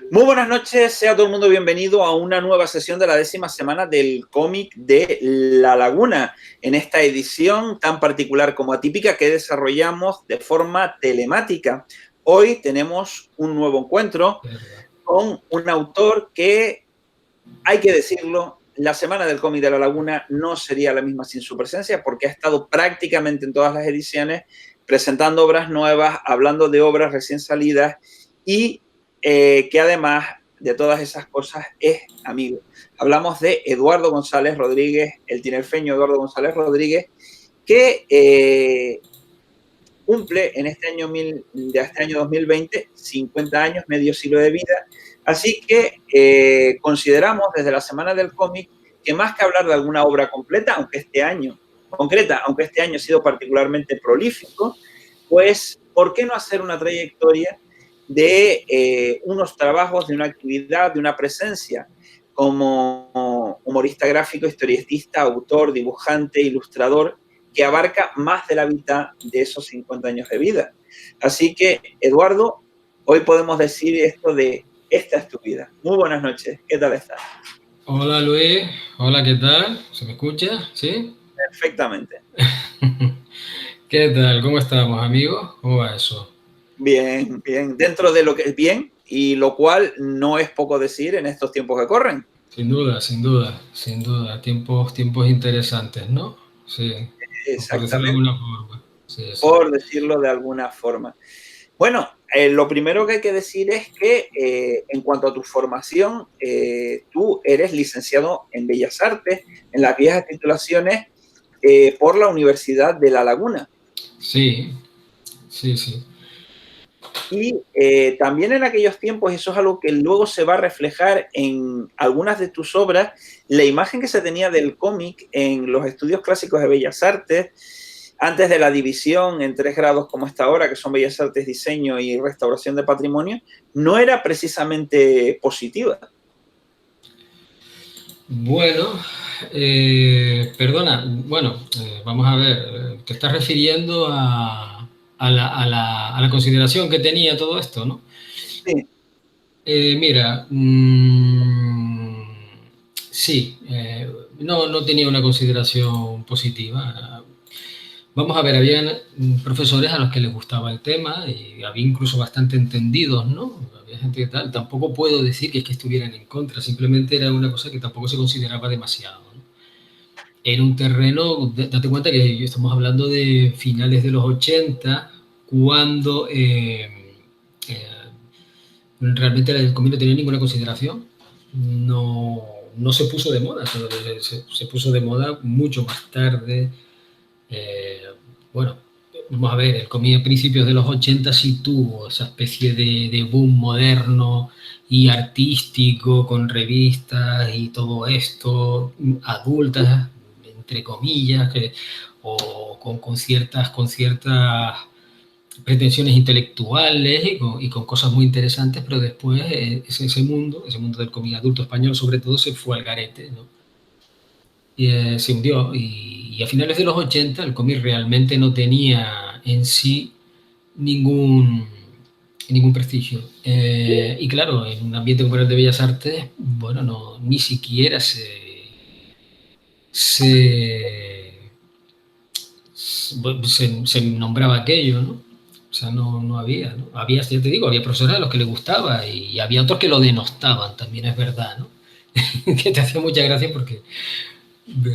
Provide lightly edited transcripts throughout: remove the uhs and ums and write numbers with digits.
Muy buenas noches, sea todo el mundo bienvenido a una nueva sesión de la 10ª semana del cómic de La Laguna, en esta edición tan particular como atípica que desarrollamos de forma telemática. Hoy tenemos un nuevo encuentro con un autor que, hay que decirlo, la semana del cómic de La Laguna no sería la misma sin su presencia, porque ha estado prácticamente en todas las ediciones presentando obras nuevas, hablando de obras recién salidas y que además de todas esas cosas es amigo. Hablamos de Eduardo González Rodríguez, el tinerfeño Eduardo González Rodríguez, que cumple en este año 2020 50 años, medio siglo de vida. Así que consideramos desde la Semana del Cómic que más que hablar de alguna obra completa, aunque este año ha sido particularmente prolífico, pues ¿por qué no hacer una trayectoria de unos trabajos, de una actividad, de una presencia como humorista gráfico, historietista, autor, dibujante, ilustrador, que abarca más de la mitad de esos 50 años de vida? Así que, Eduardo, hoy podemos decir esto de esta es tu vida. Muy buenas noches, ¿qué tal estás? Hola Luis, hola, ¿qué tal? ¿Se me escucha? ¿Sí? Perfectamente. ¿Qué tal? ¿Cómo estamos, amigos? ¿Cómo va eso? Bien, bien. Dentro de lo que es bien, y lo cual no es poco decir en estos tiempos que corren. Sin duda, sin duda, sin duda. Tiempos interesantes, ¿no? Sí, por decirlo de Exactamente, alguna forma. Sí, sí. por decirlo de alguna forma. Bueno, lo primero que hay que decir es que en cuanto a tu formación, tú eres licenciado en Bellas Artes, en las viejas titulaciones, por la Universidad de La Laguna. Sí, sí, sí. Y también en aquellos tiempos, eso es algo que luego se va a reflejar en algunas de tus obras, la imagen que se tenía del cómic en los estudios clásicos de Bellas Artes, antes de la división en 3 grados como está ahora, que son Bellas Artes, Diseño y Restauración de Patrimonio, no era precisamente positiva. Bueno, perdona, bueno, vamos a ver, te estás refiriendo a la consideración que tenía todo esto, ¿no? Sí, Mira, sí, no tenía una consideración positiva. Vamos a ver, habían profesores a los que les gustaba el tema y había incluso bastante entendidos, ¿no? Había gente que tal. Tampoco puedo decir que es que estuvieran en contra, simplemente era una cosa que tampoco se consideraba demasiado, ¿no? Era un terreno, date cuenta que estamos hablando de finales de los 80, cuando eh, realmente el cómic no tenía ninguna consideración. No, no se puso de moda, se puso de moda mucho más tarde. Eh, bueno, vamos a ver, el cómic a principios de los 80 sí tuvo esa especie de boom moderno y artístico con revistas y todo esto, adultas, entre comillas, con ciertas pretensiones intelectuales y con cosas muy interesantes, pero después ese mundo del cómic adulto español sobre todo se fue al garete, ¿no? Y se hundió y a finales de los 80 el cómic realmente no tenía en sí ningún, ningún prestigio. Y claro, en un ambiente como el de Bellas Artes, bueno, no, ni siquiera se, se nombraba aquello, ¿no? O sea, no había, ¿no? Había, ya te digo, había profesores a los que les gustaba y había otros que lo denostaban, también es verdad, ¿no? Que te hacía mucha gracia porque,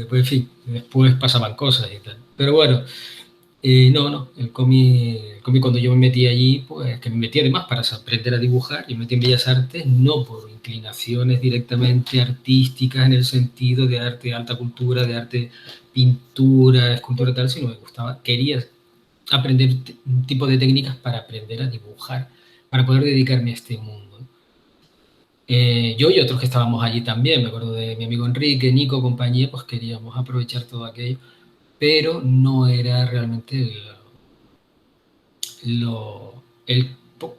pues, en fin, después pasaban cosas y tal. Pero bueno, no, el cómic cuando yo me metí allí, pues que me metí además para aprender a dibujar, yo me metí en Bellas Artes no por inclinaciones directamente artísticas en el sentido de arte de alta cultura, de arte pintura, escultura tal, sino me gustaba, quería aprender un tipo de técnicas para aprender a dibujar, para poder dedicarme a este mundo. Yo y otros que estábamos allí también, me acuerdo de mi amigo Enrique, Nico, compañía, pues queríamos aprovechar todo aquello, pero no era realmente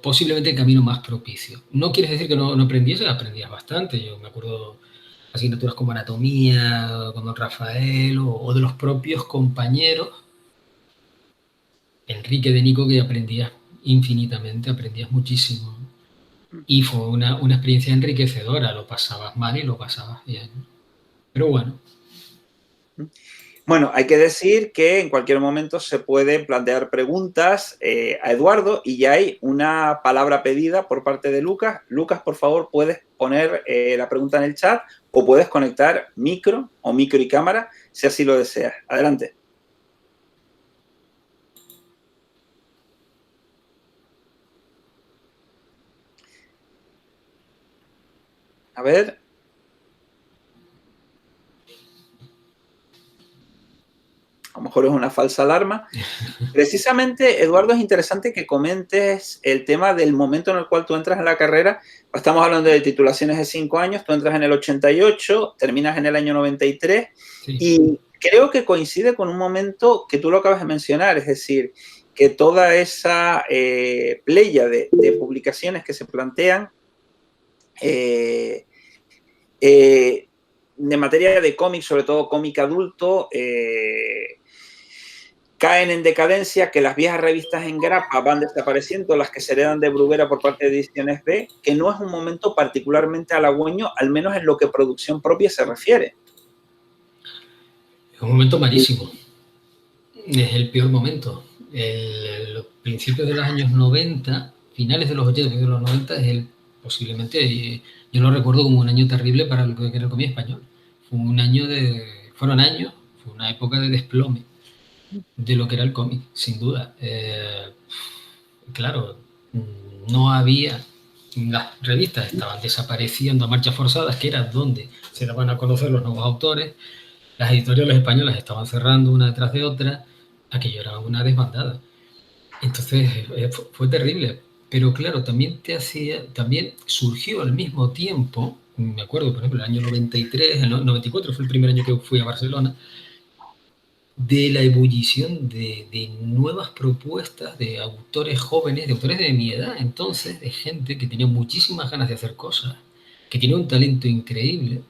posiblemente el camino más propicio. No quiere decir que no aprendiese, aprendías bastante. Yo me acuerdo asignaturas como anatomía, con don Rafael, o de los propios compañeros, Enrique de Nico, que aprendías infinitamente, aprendías muchísimo. y fue una experiencia enriquecedora, lo pasabas mal y lo pasabas bien. Pero bueno. Bueno, hay que decir que en cualquier momento se pueden plantear preguntas a Eduardo y ya hay una palabra pedida por parte de Lucas. Lucas, por favor, puedes poner la pregunta en el chat o puedes conectar micro y cámara si así lo deseas. Adelante. A ver. A lo mejor es una falsa alarma. Precisamente, Eduardo, es interesante que comentes el tema del momento en el cual tú entras en la carrera. Estamos hablando de titulaciones de 5 años, tú entras en el 88, terminas en el año 93 Sí. y creo que coincide con un momento que tú lo acabas de mencionar, es decir, que toda esa playa de publicaciones que se plantean de materia de cómic, sobre todo cómic adulto, caen en decadencia, que las viejas revistas en grapa van desapareciendo, las que se heredan de Bruguera por parte de Ediciones B, que no es un momento particularmente halagüeño, al menos en lo que producción propia se refiere. Es un momento malísimo. Es el peor momento. Los principios de los años 90, finales de los 80, principios de los 90, es posiblemente, yo lo recuerdo como un año terrible para lo que era el cómic español. Fueron años, fue una época de desplome de lo que era el cómic, sin duda. Claro, no había, las revistas estaban desapareciendo a marchas forzadas, que era donde se daban a conocer los nuevos autores, las editoriales españolas estaban cerrando una detrás de otra, aquello era una desbandada. Entonces fue terrible, pero claro, también surgió al mismo tiempo, me acuerdo, por ejemplo, el año 93, el 94 fue el primer año que fui a Barcelona, de la ebullición de nuevas propuestas de autores jóvenes, de autores de mi edad, entonces, de gente que tenía muchísimas ganas de hacer cosas, que tenía un talento increíble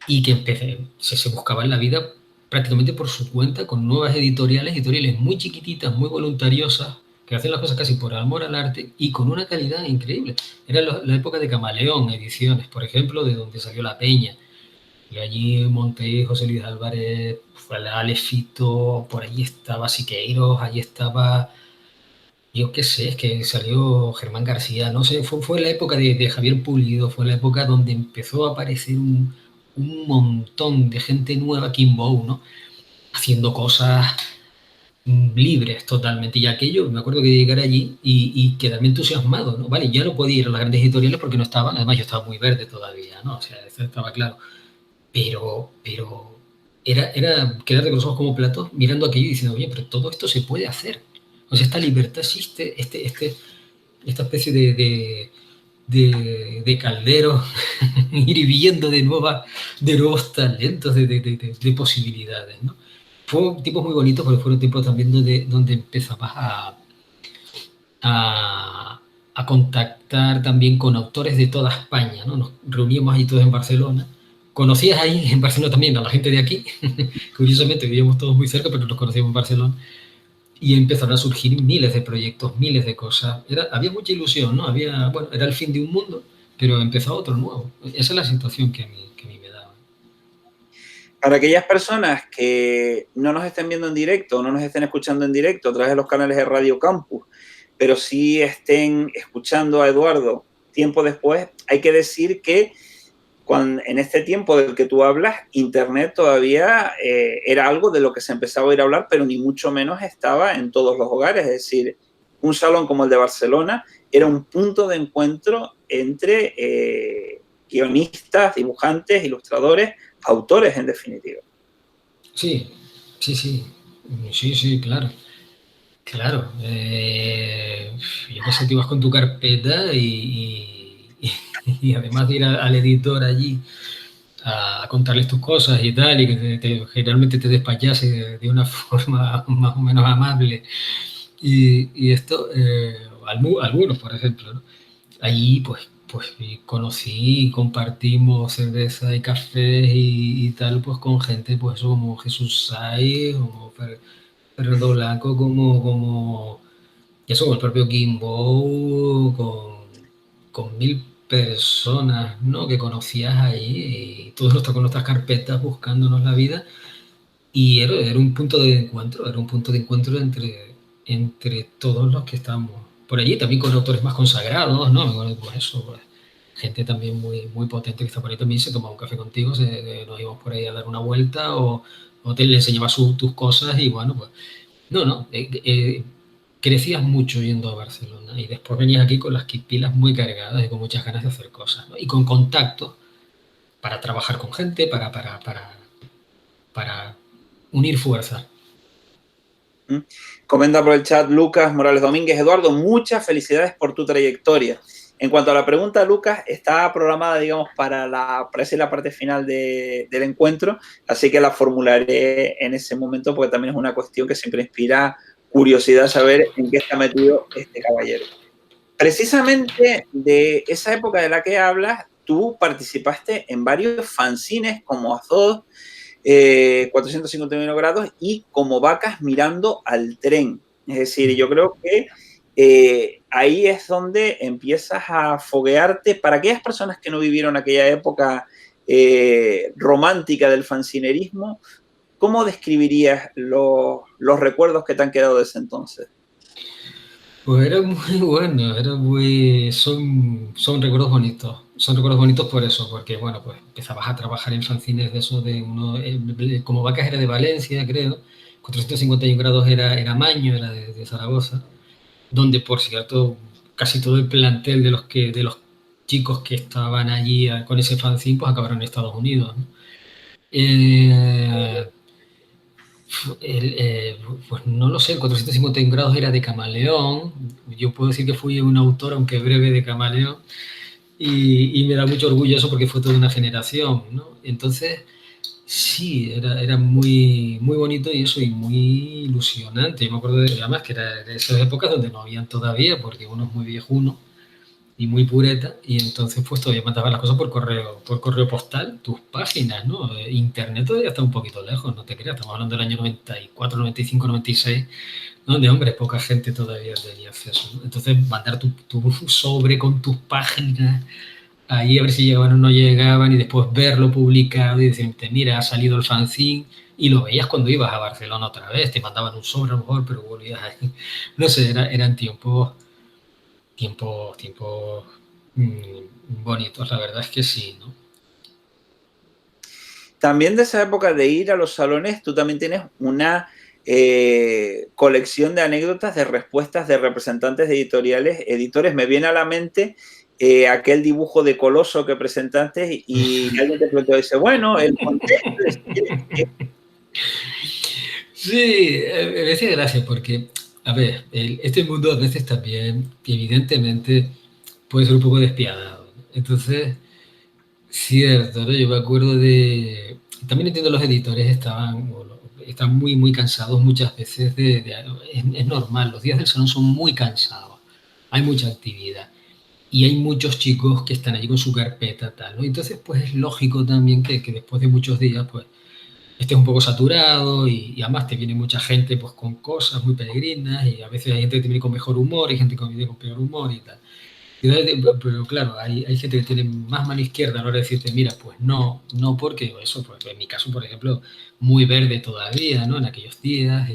y que se buscaba en la vida prácticamente por su cuenta con nuevas editoriales muy chiquititas, muy voluntariosas, que hacen las cosas casi por amor al arte y con una calidad increíble. Era la época de Camaleón Ediciones, por ejemplo, de donde salió La Peña. Y allí monté José Luis Álvarez, Ale Fito, por allí estaba Siqueiros, allí estaba, yo qué sé, es que salió Germán García, no sé, fue la época de Javier Pulido, fue la época donde empezó a aparecer un montón de gente nueva, Kimbo, ¿no? Haciendo cosas libres totalmente. Y aquello, me acuerdo que llegar allí y quedarme entusiasmado, ¿no? Vale, ya no podía ir a las grandes editoriales porque no estaban, además yo estaba muy verde todavía, ¿no? O sea, eso estaba claro. Pero era quedarte con los ojos como platos mirando aquello y diciendo, oye, pero todo esto se puede hacer. O sea, esta libertad existe, esta especie de caldero hirviendo de nuevos talentos, de posibilidades, ¿no? Fueron tiempos muy bonitos, pero fueron tiempos también donde empezabas a contactar también con autores de toda España, ¿no? Nos reuníamos ahí todos en Barcelona. Conocías ahí en Barcelona también a la gente de aquí, curiosamente vivíamos todos muy cerca, pero nos conocíamos en Barcelona. Y empezaron a surgir miles de proyectos, miles de cosas. Había mucha ilusión, ¿no? Bueno, era el fin de un mundo, pero empezó otro nuevo. Esa es la situación que a mí me daba. Para aquellas personas que no nos estén viendo en directo o no nos estén escuchando en directo a través de los canales de Radio Campus, pero sí estén escuchando a Eduardo tiempo después, hay que decir que en este tiempo del que tú hablas, Internet todavía era algo de lo que se empezaba a ir a hablar, pero ni mucho menos estaba en todos los hogares. Es decir, un salón como el de Barcelona era un punto de encuentro entre guionistas, dibujantes, ilustradores, autores, en definitiva. Sí, claro. Claro. Yo qué sé, te ibas con tu carpeta y además de ir al editor allí a contarles tus cosas y tal, y que generalmente te despachase de una forma más o menos amable. Y esto, algunos, por ejemplo, ¿no? Allí, pues conocí, compartimos cerveza y café y tal, pues con gente, pues como Jesús Saiz, como Fernando Blanco, como eso, con el propio Kimbo, con 1000 personas, ¿no? Que conocías ahí y todos con nuestras carpetas buscándonos la vida. Y era un punto de encuentro, entre todos los que estábamos por allí, también con autores más consagrados, ¿no? Pues eso, pues, gente también muy, muy potente que está por ahí también, se tomaba un café contigo, nos íbamos por ahí a dar una vuelta o le enseñabas tus cosas y bueno, pues crecías mucho yendo a Barcelona y después venías aquí con las pilas muy cargadas y con muchas ganas de hacer cosas, ¿no? Y con contactos para trabajar con gente, para unir fuerzas. Comenta por el chat Lucas Morales Domínguez. Eduardo, muchas felicidades por tu trayectoria. En cuanto a la pregunta, Lucas, está programada, digamos, para la parte final del encuentro, así que la formularé en ese momento porque también es una cuestión que siempre inspira curiosidad saber en qué está metido este caballero. Precisamente de esa época de la que hablas, tú participaste en varios fanzines como Azod, 451 grados y como vacas mirando al tren. Es decir, yo creo que ahí es donde empiezas a foguearte. Para aquellas personas que no vivieron aquella época romántica del fanzinerismo, ¿cómo describirías los recuerdos que te han quedado de ese entonces? Pues era muy bueno, son recuerdos bonitos. Son recuerdos bonitos por eso, porque bueno, pues empezabas a trabajar en fanzines de eso, como Vacas era de Valencia, creo, 451 grados era Maño, era de Zaragoza, donde por cierto casi todo el plantel de los chicos que estaban allí con ese fanzine pues acabaron en Estados Unidos, ¿no? Pues no lo sé, el 451 grados era de Camaleón. Yo puedo decir que fui un autor, aunque breve, de Camaleón. Y me da mucho orgullo eso porque fue toda una generación, ¿no? Entonces, sí, era muy, muy bonito y eso, y muy ilusionante. Yo me acuerdo además que era de esas épocas donde no habían todavía, porque uno es muy viejuno y muy pureta, y entonces pues todavía mandabas las cosas por correo postal, tus páginas, ¿no? Internet todavía está un poquito lejos, no te creas, estamos hablando del año 94, 95, 96, donde, hombre, poca gente todavía tenía acceso, ¿no? Entonces mandar tu sobre con tus páginas ahí a ver si llegaban o no llegaban y después verlo publicado y decirte, mira, ha salido el fanzine, y lo veías cuando ibas a Barcelona otra vez, te mandaban un sobre a lo mejor, pero volvías ahí. No sé, eran tiempos bonitos, la verdad es que sí, ¿no? También de esa época de ir a los salones, tú también tienes una colección de anécdotas de respuestas de representantes de editores. Me viene a la mente aquel dibujo de Coloso que presentaste y alguien te preguntó, dice, bueno, el contexto es que... Sí, me decía gracia porque, a ver, este mundo a veces también, evidentemente, puede ser un poco despiadado. Entonces, cierto, ¿no? Yo me acuerdo de... También entiendo los editores están muy, muy cansados muchas veces es normal, los días del salón son muy cansados, hay mucha actividad y hay muchos chicos que están allí con su carpeta, tal, ¿no? Entonces, pues es lógico también que después de muchos días, pues, estés un poco saturado y además te viene mucha gente pues con cosas muy peregrinas y a veces hay gente que te viene con mejor humor y gente que viene con peor humor y tal. Pero claro, hay gente que tiene más mano izquierda a la hora de decirte, mira, pues no porque eso, pues en mi caso, por ejemplo, muy verde todavía, ¿no? En aquellos días,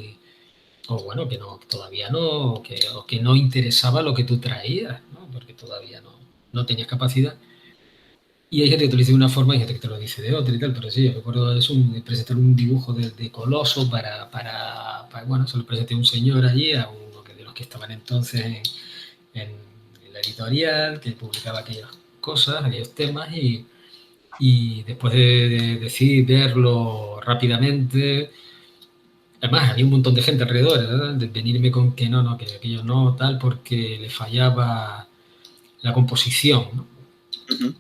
o bueno, que no, todavía no, o que no interesaba lo que tú traías, ¿no? Porque todavía no tenías capacidad. Y hay gente que te lo dice de una forma y gente que te lo dice de otra y tal, pero sí, yo recuerdo de presentar un dibujo de Coloso bueno, se lo presenté a un señor allí, a uno de los que estaban entonces en la editorial, que publicaba aquellas cosas, aquellos temas, y después de decir, verlo rápidamente, además había un montón de gente alrededor, ¿verdad? De venirme con que no, que aquello no, tal, porque le fallaba la composición, ¿no?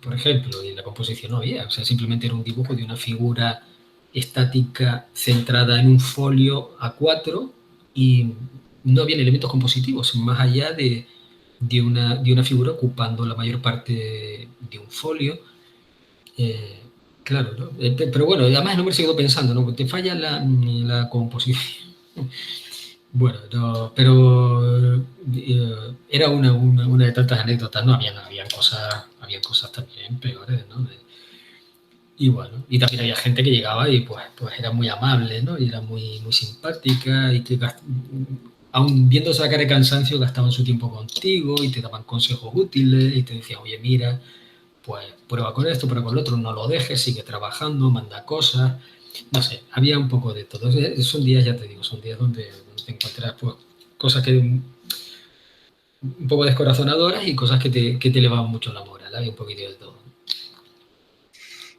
Por ejemplo, y la composición no había, o sea, simplemente era un dibujo de una figura estática centrada en un folio A4 y no había elementos compositivos, más allá de una figura ocupando la mayor parte de un folio. Claro, ¿no? Pero bueno, además no me he seguido pensando, ¿no? Te falla la composición. Bueno, pero era una de tantas anécdotas, ¿no? Habían cosas también peores, ¿no? Y bueno, y también había gente que llegaba y pues era muy amable, ¿no? Y era muy simpática y que aun viendo esa cara de cansancio gastaban su tiempo contigo y te daban consejos útiles y te decían, oye, mira, pues prueba con esto, prueba con lo otro, no lo dejes, sigue trabajando, manda cosas, no sé, había un poco de todo. Son días, ya te digo, son días donde te encuentras pues, cosas que un poco descorazonadoras y cosas que te elevan mucho la moral, había un poquito de todo.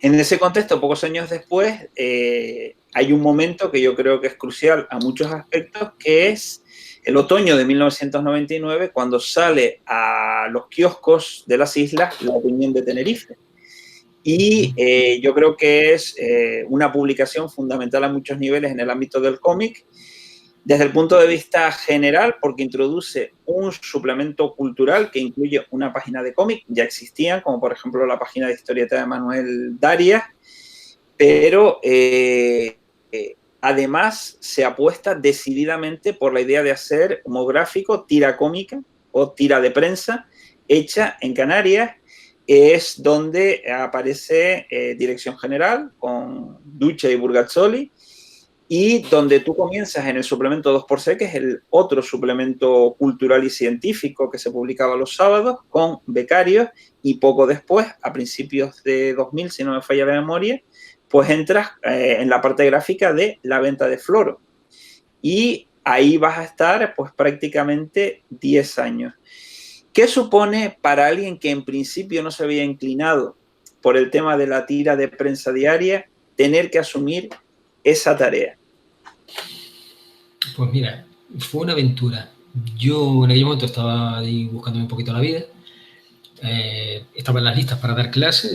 En ese contexto, pocos años después, hay un momento que yo creo que es crucial a muchos aspectos, que es el otoño de 1999, cuando sale a los kioscos de las islas La Opinión de Tenerife. Y yo creo que es una publicación fundamental a muchos niveles en el ámbito del cómic, desde el punto de vista general, porque introduce un suplemento cultural que incluye una página de cómic, ya existían, como por ejemplo la página de historieta de Manuel Darias, pero además se apuesta decididamente por la idea de hacer homográfico, tira cómica o tira de prensa hecha en Canarias. Es donde aparece Dirección General con Ducha y Burgazzoli, y donde tú comienzas en el suplemento 2×C, que es el otro suplemento cultural y científico que se publicaba los sábados, con becarios, y poco después, a principios de 2000, si no me falla la memoria, pues entras en la parte gráfica de La Venta de Floro. Y ahí vas a estar pues prácticamente 10 años. ¿Qué supone para alguien que en principio no se había inclinado por el tema de la tira de prensa diaria tener que asumir esa tarea? Pues mira, fue una aventura. Yo en aquel momento estaba ahí buscándome un poquito la vida, estaba en las listas para dar clase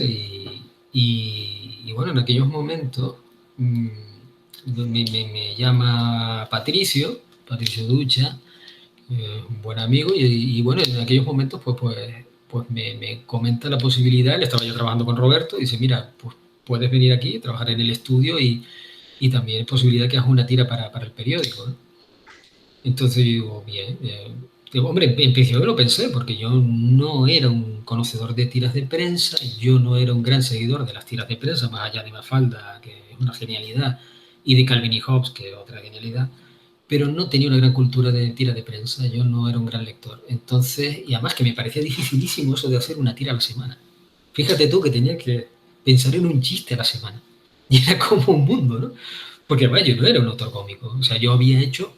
y bueno, en aquellos momentos me llama Patricio Ducha, un buen amigo, y bueno, en aquellos momentos pues me comenta la posibilidad, él estaba yo trabajando con Roberto, y dice, mira, pues puedes venir aquí, trabajar en el estudio y también es posibilidad que hagas una tira para el periódico, ¿no? Entonces yo digo, bien, digo, hombre, en principio lo pensé, porque yo no era un conocedor de tiras de prensa, yo no era un gran seguidor de las tiras de prensa, más allá de Mafalda, que es una genialidad, y de Calvin y Hobbes, que es otra genialidad, pero no tenía una gran cultura de tira de prensa, yo no era un gran lector. Entonces, y además que me parecía dificilísimo eso de hacer una tira a la semana. Fíjate tú que tenía que pensar en un chiste a la semana. Y era como un mundo, ¿no? Porque, vaya, yo no era un autor cómico. O sea, yo había hecho.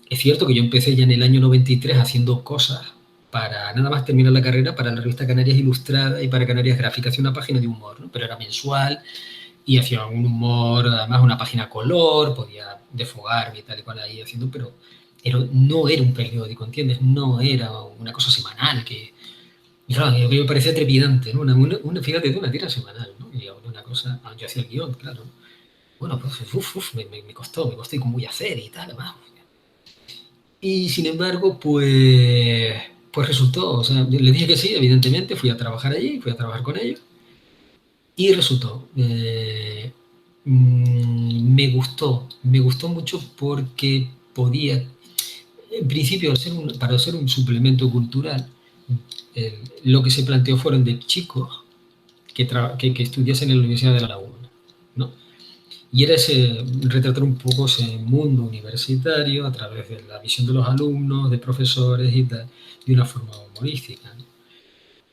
Es cierto que yo empecé ya en el año 93 haciendo cosas para nada más terminar la carrera para la revista Canarias Ilustrada y para Canarias Gráfica. Hacía una página de humor, ¿no? Pero era mensual y hacía un humor, además una página color, podía desfogarme y tal y cual ahí haciendo, pero no era un periódico, ¿entiendes? No era una cosa semanal que. Y claro, me parecía trepidante, ¿no? Fíjate, de una tira semanal, ¿no? Y una cosa, yo hacía el guión, claro. Bueno, pues me costó, y cómo voy a hacer y tal, además. Y sin embargo, pues resultó, o sea, le dije que sí, evidentemente, fui a trabajar allí, fui a trabajar con ellos, y resultó. Me gustó mucho porque podía, en principio, para ser un suplemento cultural, lo que se planteó fueron de chicos que estudiasen en la Universidad de La Laguna, ¿no? Y era retratar un poco ese mundo universitario a través de la visión de los alumnos, de profesores y tal, de una forma humorística, ¿no?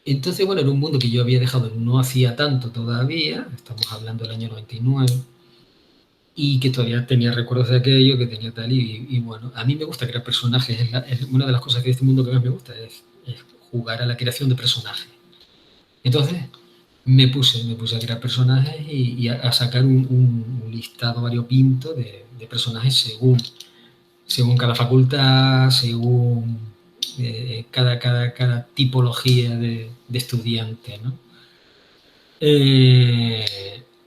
Entonces, bueno, era un mundo que yo había dejado no hacía tanto todavía, estamos hablando del año 99, y que todavía tenía recuerdos de aquello, que tenía tal, y bueno, a mí me gusta crear personajes, es una de las cosas que de este mundo que más me gusta, es jugar a la creación de personajes. Entonces, me puse a crear personajes y a sacar un listado variopinto de personajes según cada facultad, según cada tipología de estudiante, ¿no?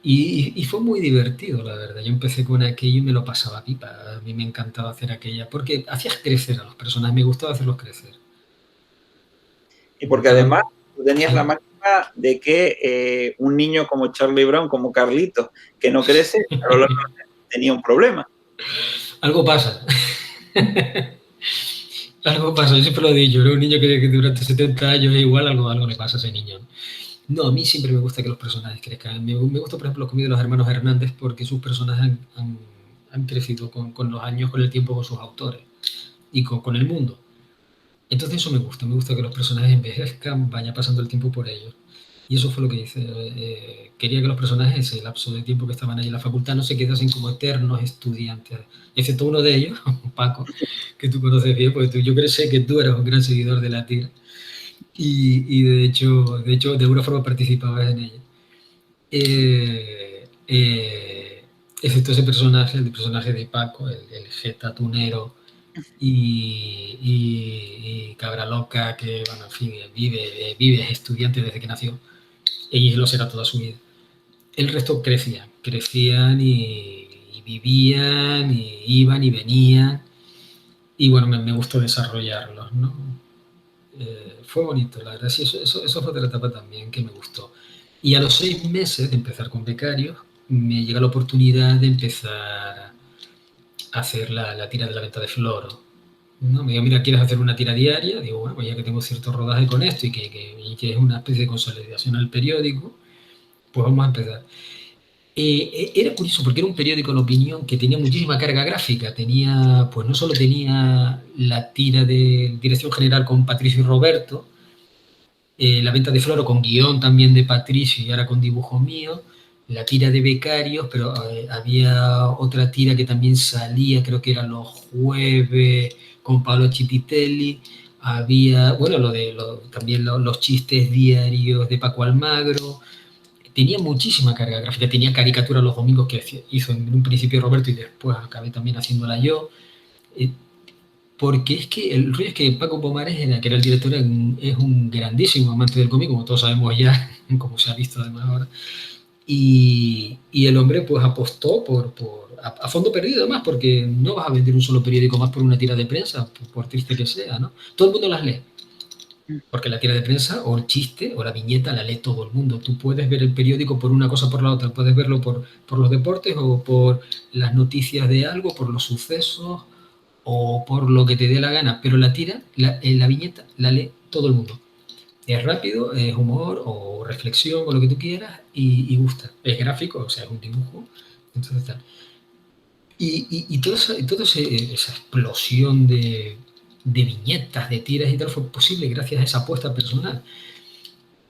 Y fue muy divertido, la verdad. Yo empecé con aquello y me lo pasaba pipa. A mí me encantaba hacer aquella, porque hacías crecer a los personajes, me gustaba hacerlos crecer. Y porque además tú tenías la máxima de que un niño como Charlie Brown, como Carlitos, que no crece, a lo largo tenía un problema. Algo pasa. Algo pasa, yo siempre lo he dicho, era un niño que durante 70 años es igual, algo le pasa a ese niño. No, a mí siempre me gusta que los personajes crezcan. Me gusta, por ejemplo, los cómics de los hermanos Hernández porque sus personajes han crecido con los años, con el tiempo, con sus autores y con el mundo. Entonces eso me gusta que los personajes envejezcan, vaya pasando el tiempo por ellos. Y eso fue lo que hice. Quería que los personajes, ese lapso de tiempo que estaban ahí en la facultad, no se quedasen como eternos estudiantes, excepto uno de ellos, Paco, que tú conoces bien, porque yo sé que tú eras un gran seguidor de la tira. Y de hecho, de alguna forma participabas en ella. Excepto ese personaje, el personaje de Paco, el jeta tunero y cabra loca, que, bueno, en fin, vive, es estudiante desde que nació, y lo será toda su vida. El resto crecían y vivían, y iban y venían, y bueno, me gustó desarrollarlos, ¿no? Fue bonito, la verdad, sí, eso fue otra etapa también que me gustó. Y a los 6 meses de empezar con Becarios, me llega la oportunidad de empezar a hacer la tira de la venta de Floro. ¿No? Me digo, mira, ¿quieres hacer una tira diaria? Digo, bueno, ya que tengo cierto rodaje con esto y que es una especie de consolidación al periódico, pues vamos a empezar. Era curioso porque era un periódico La Opinión que tenía muchísima carga gráfica. Pues no solo tenía la tira de Dirección General con Patricio y Roberto, la venta de Floro con guión también de Patricio y ahora con dibujo mío, la tira de Becarios, pero había otra tira que también salía, creo que eran los jueves, con Paolo Chipitelli. Había, bueno, también los chistes diarios de Paco Almagro. Tenía muchísima carga gráfica, tenía caricatura los domingos que hizo en un principio Roberto y después acabé también haciéndola yo. Porque es que el rollo es que Paco Pomares, que era el director, es un grandísimo amante del cómic, como todos sabemos ya, como se ha visto además ahora. Y el hombre pues apostó a fondo perdido además, porque no vas a vender un solo periódico más por una tira de prensa, por triste que sea, ¿no? Todo el mundo las lee. Porque la tira de prensa o el chiste o la viñeta la lee todo el mundo. Tú puedes ver el periódico por una cosa o por la otra. Puedes verlo por los deportes o por las noticias de algo, por los sucesos o por lo que te dé la gana. Pero la tira, la viñeta, la lee todo el mundo. Es rápido, es humor o reflexión o lo que tú quieras y gusta. Es gráfico, o sea, es un dibujo. Entonces tal. Y toda esa explosión de viñetas, de tiras y tal, fue posible gracias a esa apuesta personal.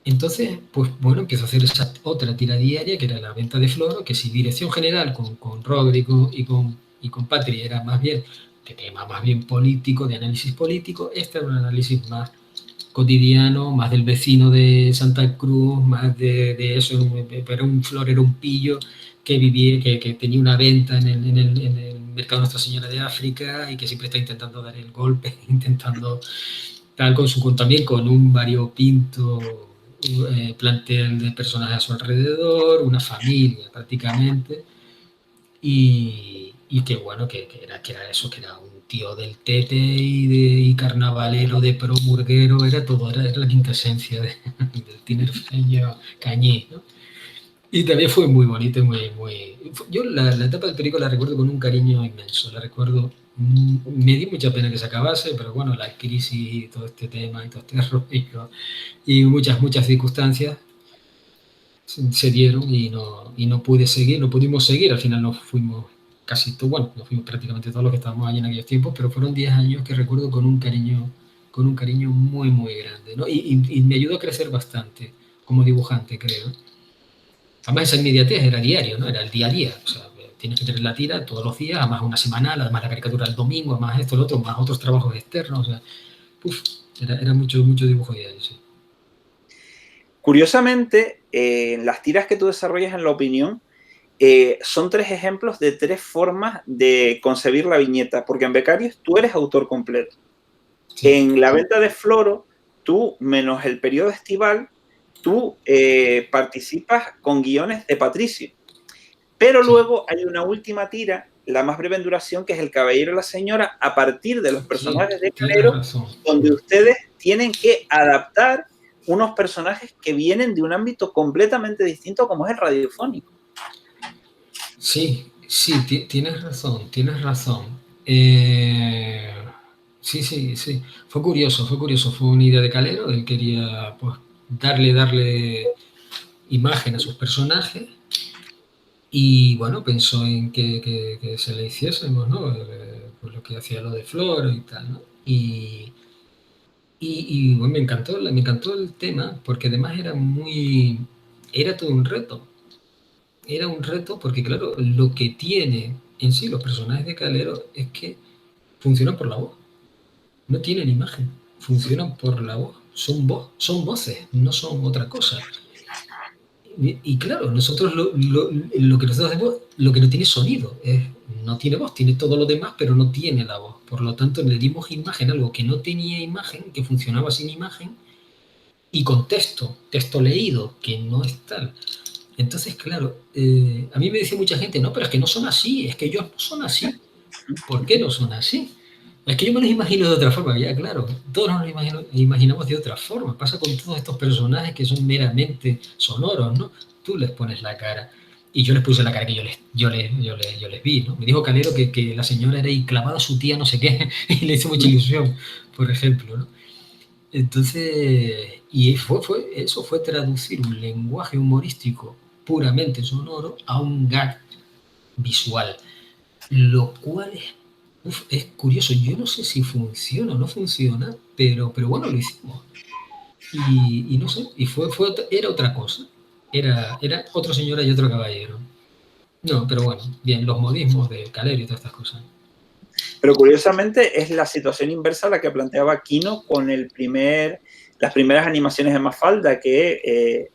Entonces, pues bueno, empiezo a hacer esa otra tira diaria, que era la venta de Floro, que si Dirección General con Rodrigo y con Patri era más bien de tema más bien político, de análisis político, este era un análisis más cotidiano, más del vecino de Santa Cruz, más de eso, era un florero, un pillo que vivía, que tenía una venta en el mercado Nuestra Señora de África y que siempre está intentando dar el golpe, intentando tal también con un variopinto plantel de personajes a su alrededor, una familia prácticamente, y qué bueno que era eso, que era un tío del tete y carnavalero, de promurguero, era la quintesencia del tinerfeño cañí, ¿no? Y también fue muy bonito, yo la etapa del periódico la recuerdo con un cariño inmenso, la recuerdo, me dio mucha pena que se acabase, pero bueno, la crisis y todo este tema y todo este rollo y muchas circunstancias se dieron y no pudimos seguir, al final nos fuimos nos fuimos prácticamente todos los que estábamos allí en aquellos tiempos, pero fueron 10 años que recuerdo con un cariño muy, muy grande, ¿no? Y me ayudó a crecer bastante como dibujante, creo. Además esa inmediatez era diario, ¿no? Era el día a día, o sea, tienes que tener la tira todos los días, además una semanal, además la caricatura el domingo, además esto, lo otro, más otros trabajos externos, o sea, era mucho dibujo diario, sí. Curiosamente, las tiras que tú desarrollas en La Opinión son 3 ejemplos de 3 formas de concebir la viñeta, porque en Becarios tú eres autor completo. Sí. En la venta de Floro, tú, menos el periodo estival, tú participas con guiones de Patricio. Pero luego hay una última tira, la más breve en duración, que es El Caballero y la Señora, a partir de los personajes de Calero, donde ustedes tienen que adaptar unos personajes que vienen de un ámbito completamente distinto como es el radiofónico. Sí, tienes razón. Eh, sí, sí, sí. Fue curioso, fue curioso. Fue una idea de Calero. Él quería pues, darle imagen a sus personajes y bueno, pensó en que se le hiciésemos, ¿no? Pues lo que hacía lo de Floro y tal, ¿no? Y bueno, me encantó el tema porque además era todo un reto. Era un reto porque, claro, lo que tiene en sí los personajes de Calero es que funcionan por la voz. No tienen imagen, funcionan por la voz. Son voces, no son otra cosa. Y claro, nosotros lo que nosotros hacemos, lo que no tiene sonido, no tiene voz, tiene todo lo demás, pero no tiene la voz. Por lo tanto, le dimos imagen a algo que no tenía imagen, que funcionaba sin imagen, y con texto leído, que no es tal. Entonces, claro, a mí me dice mucha gente, no, pero es que no son así, es que ellos no son así. ¿Por qué no son así? Es que yo me los imagino de otra forma, ya claro, todos nos los imaginamos de otra forma. Pasa con todos estos personajes que son meramente sonoros, ¿no? Tú les pones la cara. Y yo les puse la cara que yo les vi, ¿no? Me dijo Calero que la señora era ahí clavada a su tía no sé qué, y le hizo mucha ilusión, por ejemplo, ¿no? Entonces, eso fue traducir un lenguaje humorístico puramente sonoro a un gag visual, lo cual es curioso. Yo no sé si funciona o no funciona, pero bueno, lo hicimos. Y no sé, era otra cosa. Era otro señora y otro caballero. No, pero bueno, bien, los modismos de Calero y todas estas cosas. Pero curiosamente es la situación inversa a la que planteaba Kino con las primeras animaciones de Mafalda, que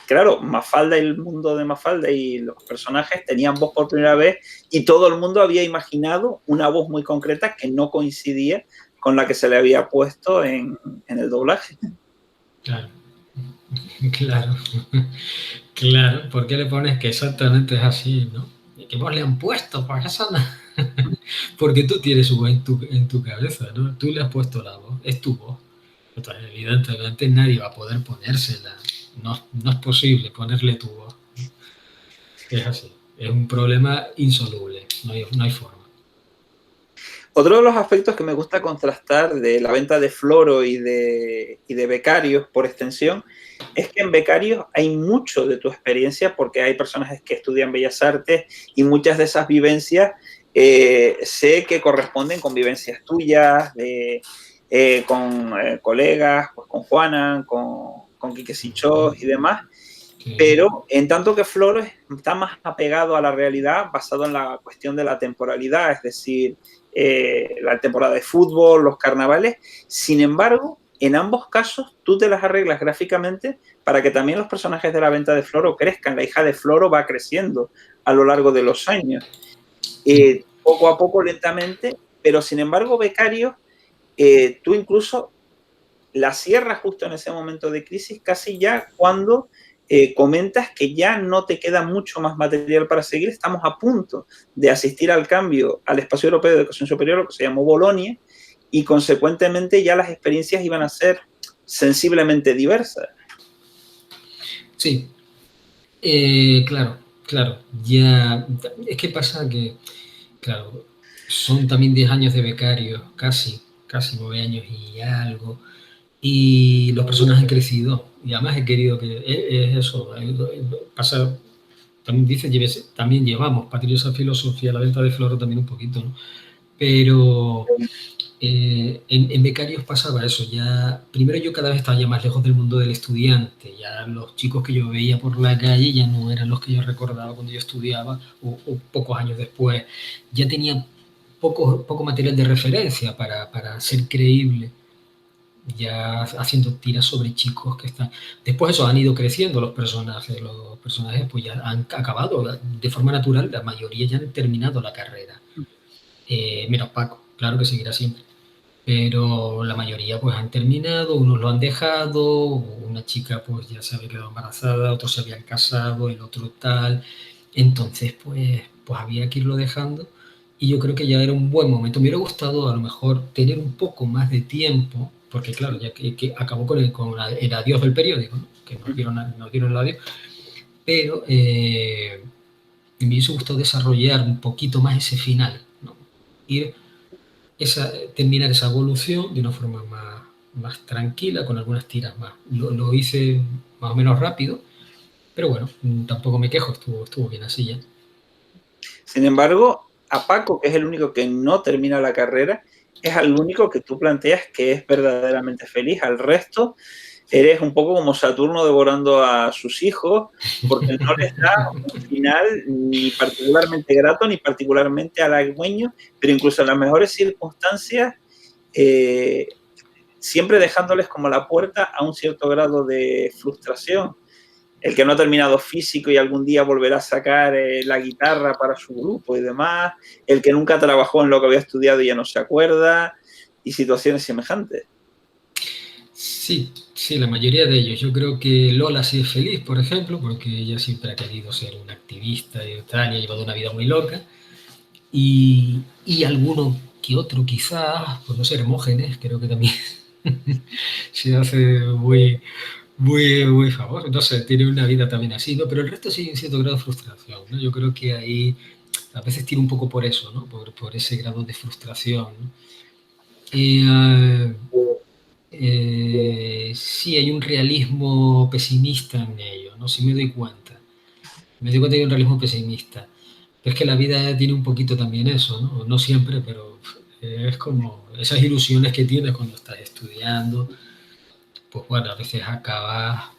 claro, Mafalda y el mundo de Mafalda y los personajes tenían voz por primera vez y todo el mundo había imaginado una voz muy concreta que no coincidía con la que se le había puesto en el doblaje. Claro, claro, claro. ¿Por qué le pones que exactamente es así, no? Y que vos le han puesto, pues eso no. Porque tú tienes su voz en tu cabeza, ¿no? Tú le has puesto la voz, es tu voz. Entonces, evidentemente nadie va a poder ponérsela. No es posible ponerle tu voz. Es así. Es un problema insoluble. No hay forma. Otro de los aspectos que me gusta contrastar de la venta de Floro y de Becarios por extensión es que en Becarios hay mucho de tu experiencia porque hay personajes que estudian Bellas Artes y muchas de esas vivencias sé que corresponden con vivencias tuyas, con colegas, pues con Juana, con Quique Sichós y demás. Sí. Pero en tanto que Floro está más apegado a la realidad, basado en la cuestión de la temporalidad, es decir, la temporada de fútbol, los carnavales. Sin embargo, en ambos casos tú te las arreglas gráficamente para que también los personajes de la venta de Floro crezcan. La hija de Floro va creciendo a lo largo de los años, poco a poco, lentamente, pero sin embargo, Becario, tú incluso la cierras justo en ese momento de crisis, casi ya cuando comentas que ya no te queda mucho más material para seguir, estamos a punto de asistir al cambio al Espacio Europeo de Educación Superior, lo que se llamó Bolonia, y consecuentemente ya las experiencias iban a ser sensiblemente diversas. Sí, claro, claro. Ya, es que pasa que, claro, son también 10 años de becario, casi 9 años y algo. Y los personajes han crecido. Y además he querido que es eso. Pasa, también dice, también llevamos Patriosa Filosofía, la venta de Floro también un poquito, ¿no? Pero en Becarios pasaba eso. Ya, primero yo cada vez estaba ya más lejos del mundo del estudiante. Ya los chicos que yo veía por la calle ya no eran los que yo recordaba cuando yo estudiaba o pocos años después. Ya tenía poco material de referencia para ser creíble, ya haciendo tiras sobre chicos que están... Después eso, han ido creciendo los personajes pues ya han acabado de forma natural, la mayoría ya han terminado la carrera. Menos Paco, claro que seguirá siempre. Pero la mayoría pues han terminado, unos lo han dejado, una chica pues ya se había quedado embarazada, otros se habían casado, el otro tal. Entonces pues había que irlo dejando y yo creo que ya era un buen momento. Me hubiera gustado a lo mejor tener un poco más de tiempo, porque claro, ya que acabó con el adiós del periódico, ¿no? Que nos dieron el adiós, pero me hubiese gustado desarrollar un poquito más ese final, ¿no? ir terminar esa evolución de una forma más tranquila, con algunas tiras más. Lo hice más o menos rápido, pero bueno, tampoco me quejo, estuvo bien así ya. Sin embargo, a Paco, que es el único que no termina la carrera, es el único que tú planteas que es verdaderamente feliz. Al resto, eres un poco como Saturno devorando a sus hijos, porque no les da un final ni particularmente grato ni particularmente halagüeño, pero incluso en las mejores circunstancias, siempre dejándoles como la puerta a un cierto grado de frustración. El que no ha terminado físico y algún día volverá a sacar la guitarra para su grupo y demás, el que nunca trabajó en lo que había estudiado y ya no se acuerda, y situaciones semejantes. Sí, sí, la mayoría de ellos. Yo creo que Lola sí es feliz, por ejemplo, porque ella siempre ha querido ser una activista y tal, y ha llevado una vida muy loca. Y alguno que otro quizás, pues no sé, Hermógenes, creo que también se hace muy famoso. No sé, tiene una vida también así, ¿no? Pero el resto sí hay un cierto grado de frustración, ¿no? Yo creo que ahí a veces tira un poco por eso, ¿no? Por ese grado de frustración, ¿no? Y sí hay un realismo pesimista en ello, ¿no? Sí me doy cuenta. Me doy cuenta que hay un realismo pesimista. Pero es que la vida tiene un poquito también eso, ¿no? No siempre, pero es como esas ilusiones que tienes cuando estás estudiando, pues bueno, a veces acabas,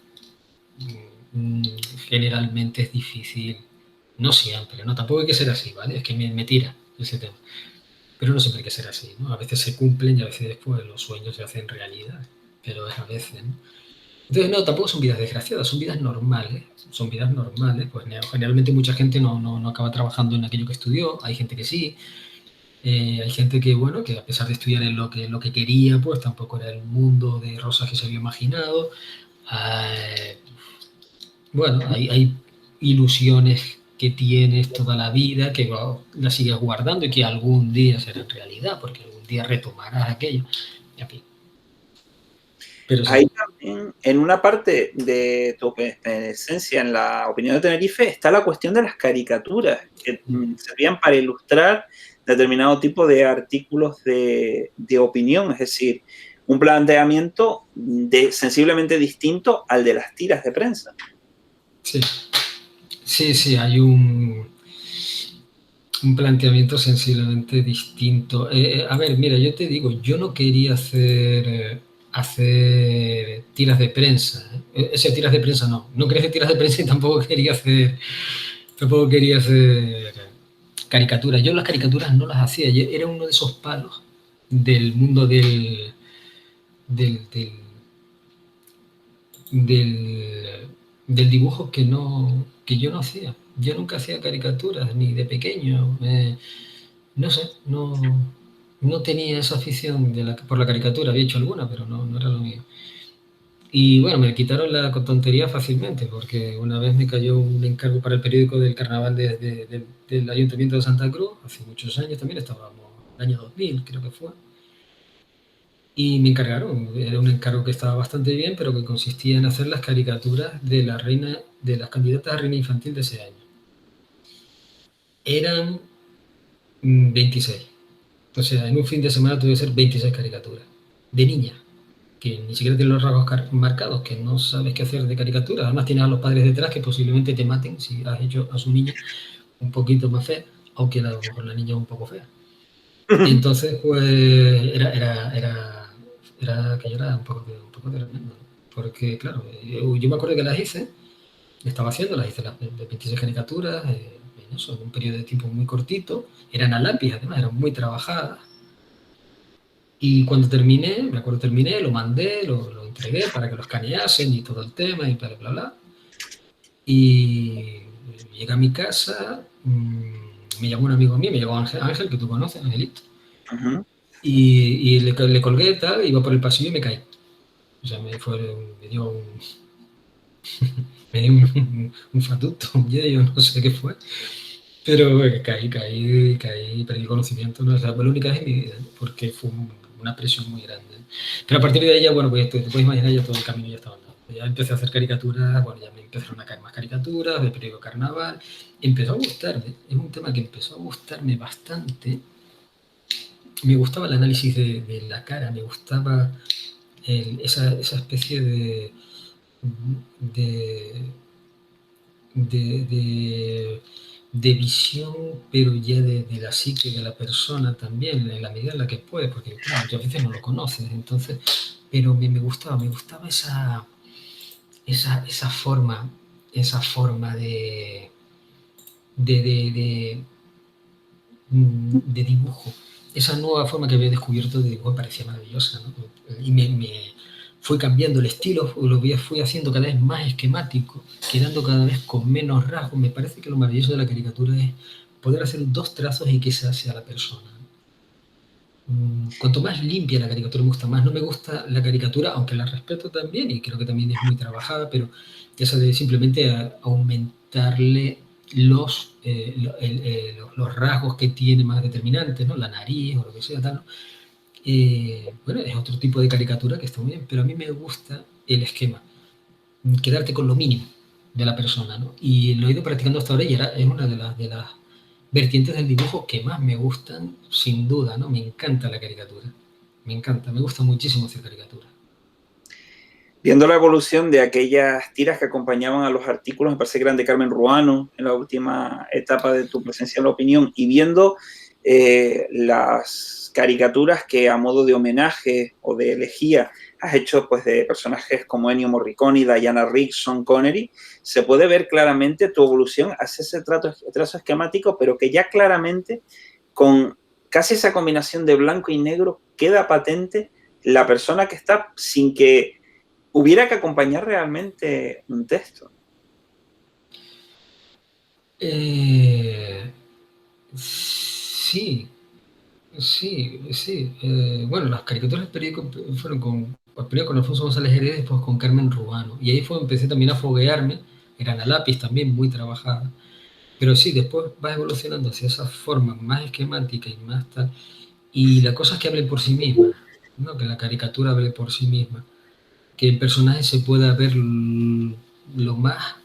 mm, generalmente es difícil, no siempre, ¿no? Tampoco hay que ser así, ¿vale? Es que me tira ese tema. Pero no siempre hay que ser así, ¿no? A veces se cumplen y a veces después los sueños se hacen realidad, pero es a veces, ¿no? Entonces, no, tampoco son vidas desgraciadas, son vidas normales. Son vidas normales, pues generalmente mucha gente no acaba trabajando en aquello que estudió, hay gente que sí, hay gente que, bueno, que a pesar de estudiar en lo que quería, pues tampoco era el mundo de rosas que se había imaginado. Eh, bueno, hay ilusiones que tienes toda la vida, que las sigues guardando y que algún día serán realidad, porque algún día retomarás aquello. En fin. Pero sí. Ahí también, en una parte de tu esencia, en la opinión de Tenerife, está la cuestión de las caricaturas, que servían para ilustrar determinado tipo de artículos de opinión, es decir, un planteamiento sensiblemente distinto al de las tiras de prensa. Sí, sí, hay un planteamiento sensiblemente distinto. A ver, mira, yo te digo, yo no quería hacer tiras de prensa. Tiras de prensa no quería hacer tiras de prensa y tampoco quería hacer caricaturas. Yo las caricaturas no las hacía, yo era uno de esos palos del mundo del, del, del, del dibujo que yo no hacía. Yo nunca hacía caricaturas, ni de pequeño. No sé, no tenía esa afición por la caricatura. Había hecho alguna, pero no era lo mío. Y bueno, me quitaron la tontería fácilmente, porque una vez me cayó un encargo para el periódico del carnaval del Ayuntamiento de Santa Cruz, hace muchos años también, estábamos en el año 2000, creo que fue. Y me encargaron, era un encargo que estaba bastante bien, pero que consistía en hacer las caricaturas de la reina, de las candidatas a reina infantil de ese año. Eran 26. O sea, en un fin de semana tuve que hacer 26 caricaturas. De niña, que ni siquiera tienen los rasgos marcados, que no sabes qué hacer de caricatura. Además tienes a los padres detrás que posiblemente te maten si has hecho a su niña un poquito más fea, aunque a lo mejor la niña es un poco fea. Entonces, pues, aquello era un poco tremendo. Porque, claro, yo me acuerdo que las hice, las hice las 26 caricaturas, en eso, en un periodo de tiempo muy cortito, eran a lápiz, además, eran muy trabajadas. Y cuando terminé, lo mandé, lo entregué para que lo escaneasen y todo el tema y bla, bla, bla. Y llegué a mi casa, me llamó un amigo mío, me llamó Ángel, que tú conoces, Angelito. Uh-huh. Y le colgué, tal, iba por el pasillo y me caí. O sea, me dio un fatuto, yo no sé qué fue. Pero caí, perdí el conocimiento, ¿no? O sea, fue la única vez en mi vida, ¿no? Porque fue una presión muy grande. Pero a partir de ahí, bueno, pues te puedes imaginar, ya todo el camino ya estaba andado. Ya empecé a hacer caricaturas, bueno, ya me empezaron a caer más caricaturas, de periódico Carnaval. Empezó a gustarme, es un tema que empezó a gustarme bastante, me gustaba el análisis de la cara, me gustaba esa especie de, de, de, de visión, pero ya de la psique de la persona también, en la medida en la que puede, porque claro, muchas veces no lo conoces, entonces, pero me gustaba esa forma de, de, de, de dibujo. Esa nueva forma que había descubierto de dibujo me parecía maravillosa, ¿no? Y me fue cambiando el estilo, fui haciendo cada vez más esquemático, quedando cada vez con menos rasgos. Me parece que lo maravilloso de la caricatura es poder hacer 2 trazos y que esa sea la persona. Cuanto más limpia la caricatura me gusta más. No me gusta la caricatura, aunque la respeto también y creo que también es muy trabajada, pero esa de simplemente aumentarle los rasgos que tiene más determinantes, ¿no? La nariz o lo que sea, tal, ¿no? Bueno, es otro tipo de caricatura que está muy bien, pero a mí me gusta el esquema, quedarte con lo mínimo de la persona, ¿no? Y lo he ido practicando hasta ahora y es una de las vertientes del dibujo que más me gustan, sin duda, ¿no? Me encanta la caricatura, me encanta, me gusta muchísimo hacer caricatura. Viendo la evolución de aquellas tiras que acompañaban a los artículos, me parece que eran de Carmen Ruano en la última etapa de tu presencia en La Opinión, y viendo las caricaturas que a modo de homenaje o de elegía has hecho pues de personajes como Ennio Morricone, Diana Rigg, Sean Connery, se puede ver claramente tu evolución hacia ese trazo esquemático, pero que ya claramente con casi esa combinación de blanco y negro queda patente la persona que está sin que hubiera que acompañar realmente un texto. Sí, sí. Bueno, las caricaturas del periódico fueron primero con Alfonso González Heredia, después con Carmen Ruano. Y ahí empecé también a foguearme, eran a lápiz también, muy trabajada. Pero sí, después va evolucionando hacia esa forma más esquemática y más tal. Y la cosa es que hable por sí misma, ¿no? Que la caricatura hable por sí misma. Que el personaje se pueda ver lo más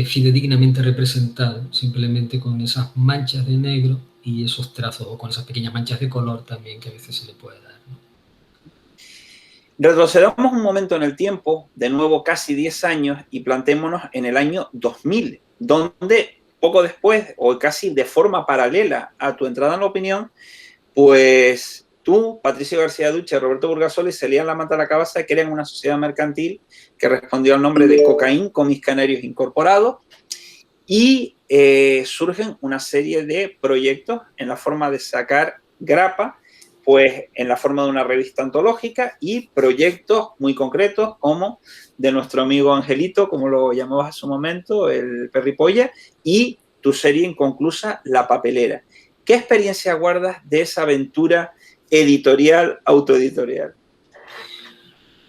fidedignamente representado, simplemente con esas manchas de negro y esos trazos, o con esas pequeñas manchas de color también que a veces se le puede dar, ¿no? Retrocedamos un momento en el tiempo, de nuevo casi 10 años, y plantémonos en el año 2000, donde poco después, o casi de forma paralela a tu entrada en La Opinión, pues tú, Patricio García Duche y Roberto Burgasoli se lían la manta a la cabeza, que eran una sociedad mercantil que respondió al nombre de Cocaín, Cómics Canarios Incorporados, y surgen una serie de proyectos en la forma de sacar grapa, pues en la forma de una revista antológica, y proyectos muy concretos como de nuestro amigo Angelito, como lo llamabas a su momento, el Perripolla, y tu serie inconclusa, La Papelera. ¿Qué experiencia guardas de esa aventura editorial, autoeditorial?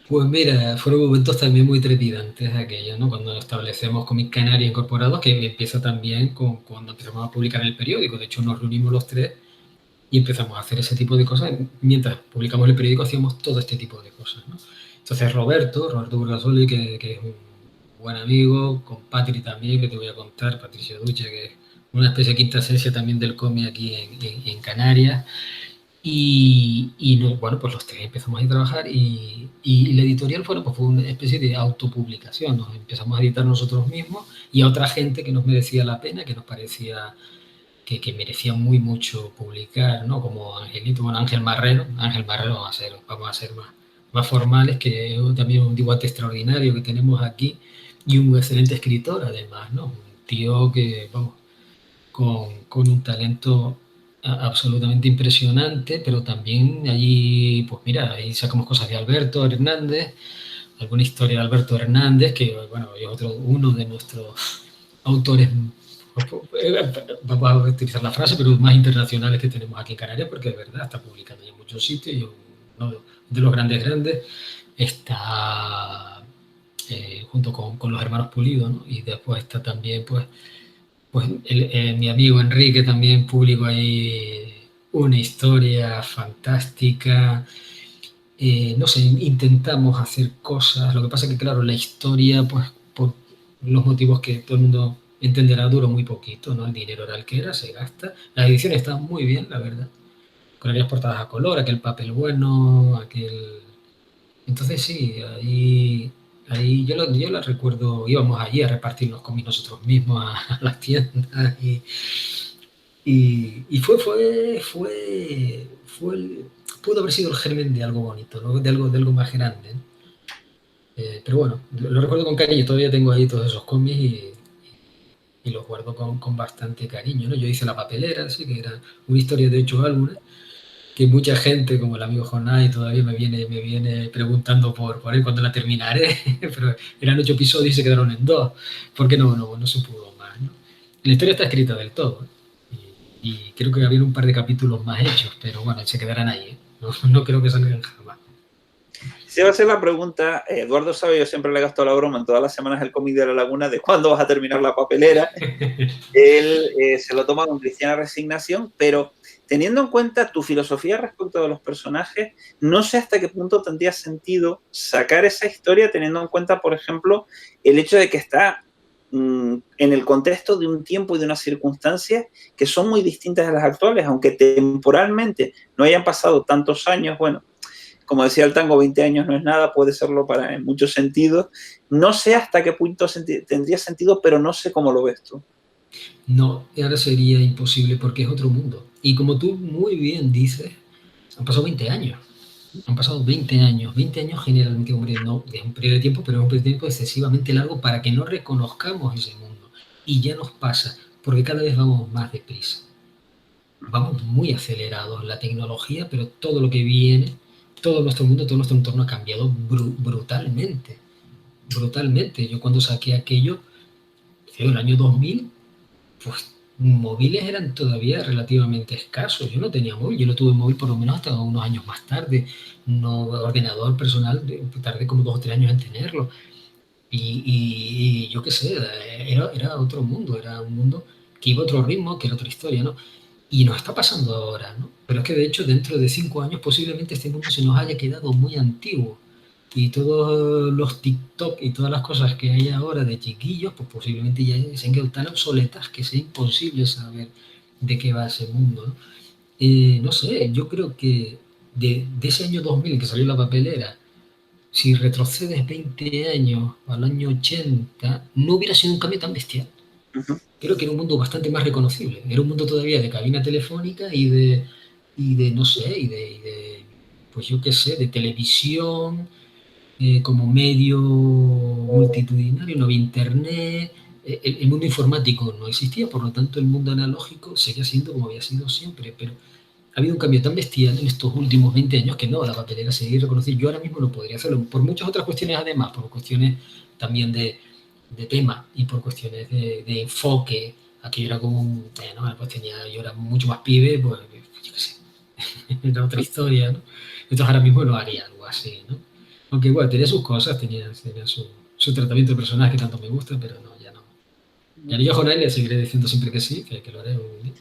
Pues mira, fueron momentos también muy trepidantes aquellos, ¿no? Cuando establecemos Cómics Canarios Incorporados, que empieza también cuando empezamos a publicar en el periódico. De hecho, nos reunimos los tres y empezamos a hacer ese tipo de cosas. Mientras publicamos el periódico, hacíamos todo este tipo de cosas, ¿no? Entonces Roberto Burgasoli, que es un buen amigo, con Patri también, que te voy a contar, Patricio Duche, que es una especie de quinta esencia también del cómic aquí en Canarias. Y bueno, pues los tres empezamos a trabajar y la editorial fue una especie de autopublicación. Nos empezamos a editar nosotros mismos y a otra gente que nos merecía la pena, que nos parecía que merecía muy mucho publicar, ¿no? Como Angelito, bueno, Ángel Marrero vamos a ser más formales, que también un dibujante extraordinario que tenemos aquí y un excelente escritor además, ¿no? Un tío que, vamos, con un talento absolutamente impresionante, pero también allí, pues mira, ahí sacamos cosas de Alberto Hernández, alguna historia de Alberto Hernández, que bueno, es uno de nuestros autores, vamos a utilizar la frase, pero más internacionales que tenemos aquí en Canarias, porque de verdad está publicando en muchos sitios, y uno de los grandes está junto con los hermanos Pulido, ¿no? Y después está también, pues mi amigo Enrique también publicó ahí una historia fantástica. No sé, intentamos hacer cosas. Lo que pasa es que, claro, la historia, pues por los motivos que todo el mundo entenderá, duró muy poquito, ¿no? El dinero era el que era, se gasta. Las ediciones están muy bien, la verdad. Con aquellas portadas a color, aquel papel bueno, aquel... Entonces sí, ahí yo la recuerdo, íbamos allí a repartirnos cómics nosotros mismos a las tiendas y pudo haber sido el germen de algo bonito, ¿no? De algo más grande, ¿no? Pero bueno, lo recuerdo con cariño, todavía tengo ahí todos esos cómics y los guardo con bastante cariño, ¿no? Yo hice la papelera, sí, que era una historia de 8 álbumes, que mucha gente, como el amigo Jonai, todavía me viene preguntando por él cuando la terminaré, pero eran 8 episodios y se quedaron en 2, porque no se pudo más, ¿no? La historia está escrita del todo, ¿eh? Y creo que había un par de capítulos más hechos, pero bueno, se quedarán ahí, ¿eh? No creo que salgan jamás. Se va a hacer la pregunta, Eduardo sabe, yo siempre le gasto la broma en todas las semanas el cómic de La Laguna de cuándo vas a terminar la papelera. Él se lo toma con cristiana resignación, pero teniendo en cuenta tu filosofía respecto de los personajes, no sé hasta qué punto tendría sentido sacar esa historia teniendo en cuenta, por ejemplo, el hecho de que está en el contexto de un tiempo y de unas circunstancias que son muy distintas a las actuales, aunque temporalmente no hayan pasado tantos años, bueno, como decía el tango, 20 años no es nada, puede serlo en muchos sentidos. No sé hasta qué punto tendría sentido, pero no sé cómo lo ves tú. No, ahora sería imposible porque es otro mundo. Y como tú muy bien dices, han pasado 20 años. Han pasado 20 años. 20 años generalmente, hombre, no es un periodo de tiempo, pero es un periodo de tiempo excesivamente largo para que no reconozcamos ese mundo. Y ya nos pasa, porque cada vez vamos más deprisa. Vamos muy acelerados. La tecnología, pero todo lo que viene, todo nuestro mundo, todo nuestro entorno ha cambiado brutalmente. Brutalmente. Yo cuando saqué aquello, en el año 2000, pues móviles eran todavía relativamente escasos. Yo no tenía móvil, yo no tuve móvil por lo menos hasta unos años más tarde. No, ordenador personal, tardé como 2 o 3 años en tenerlo. Y yo qué sé, era otro mundo, era un mundo que iba a otro ritmo, que era otra historia, ¿no? Y nos está pasando ahora, ¿no? Pero es que de hecho dentro de 5 años posiblemente este mundo se nos haya quedado muy antiguo y todos los TikTok y todas las cosas que hay ahora de chiquillos, pues posiblemente ya se han quedado tan obsoletas que sea imposible saber de qué va ese mundo, ¿no? No sé, yo creo que de ese año 2000 en que salió la papelera, si retrocedes 20 años al año 80, no hubiera sido un cambio tan bestial. Creo que era un mundo bastante más reconocible. Era un mundo todavía de cabina telefónica y de no sé, pues yo qué sé, de televisión, como medio multitudinario, no había internet, el mundo informático no existía, por lo tanto el mundo analógico seguía siendo como había sido siempre, pero ha habido un cambio tan bestial en estos últimos 20 años que no, la papelera seguir reconocida. Yo ahora mismo no podría hacerlo, por muchas otras cuestiones además, por cuestiones también de tema y por cuestiones de enfoque. Aquí era como bueno, pues yo era mucho más pibe, pues yo qué sé, era otra historia, ¿no? Entonces ahora mismo no haría algo así, ¿no? Aunque bueno, tenía sus cosas, tenía su tratamiento de personaje que tanto me gusta, pero no, ya no. Ya yo a Jonay le seguiré diciendo siempre que sí, que lo haré un día.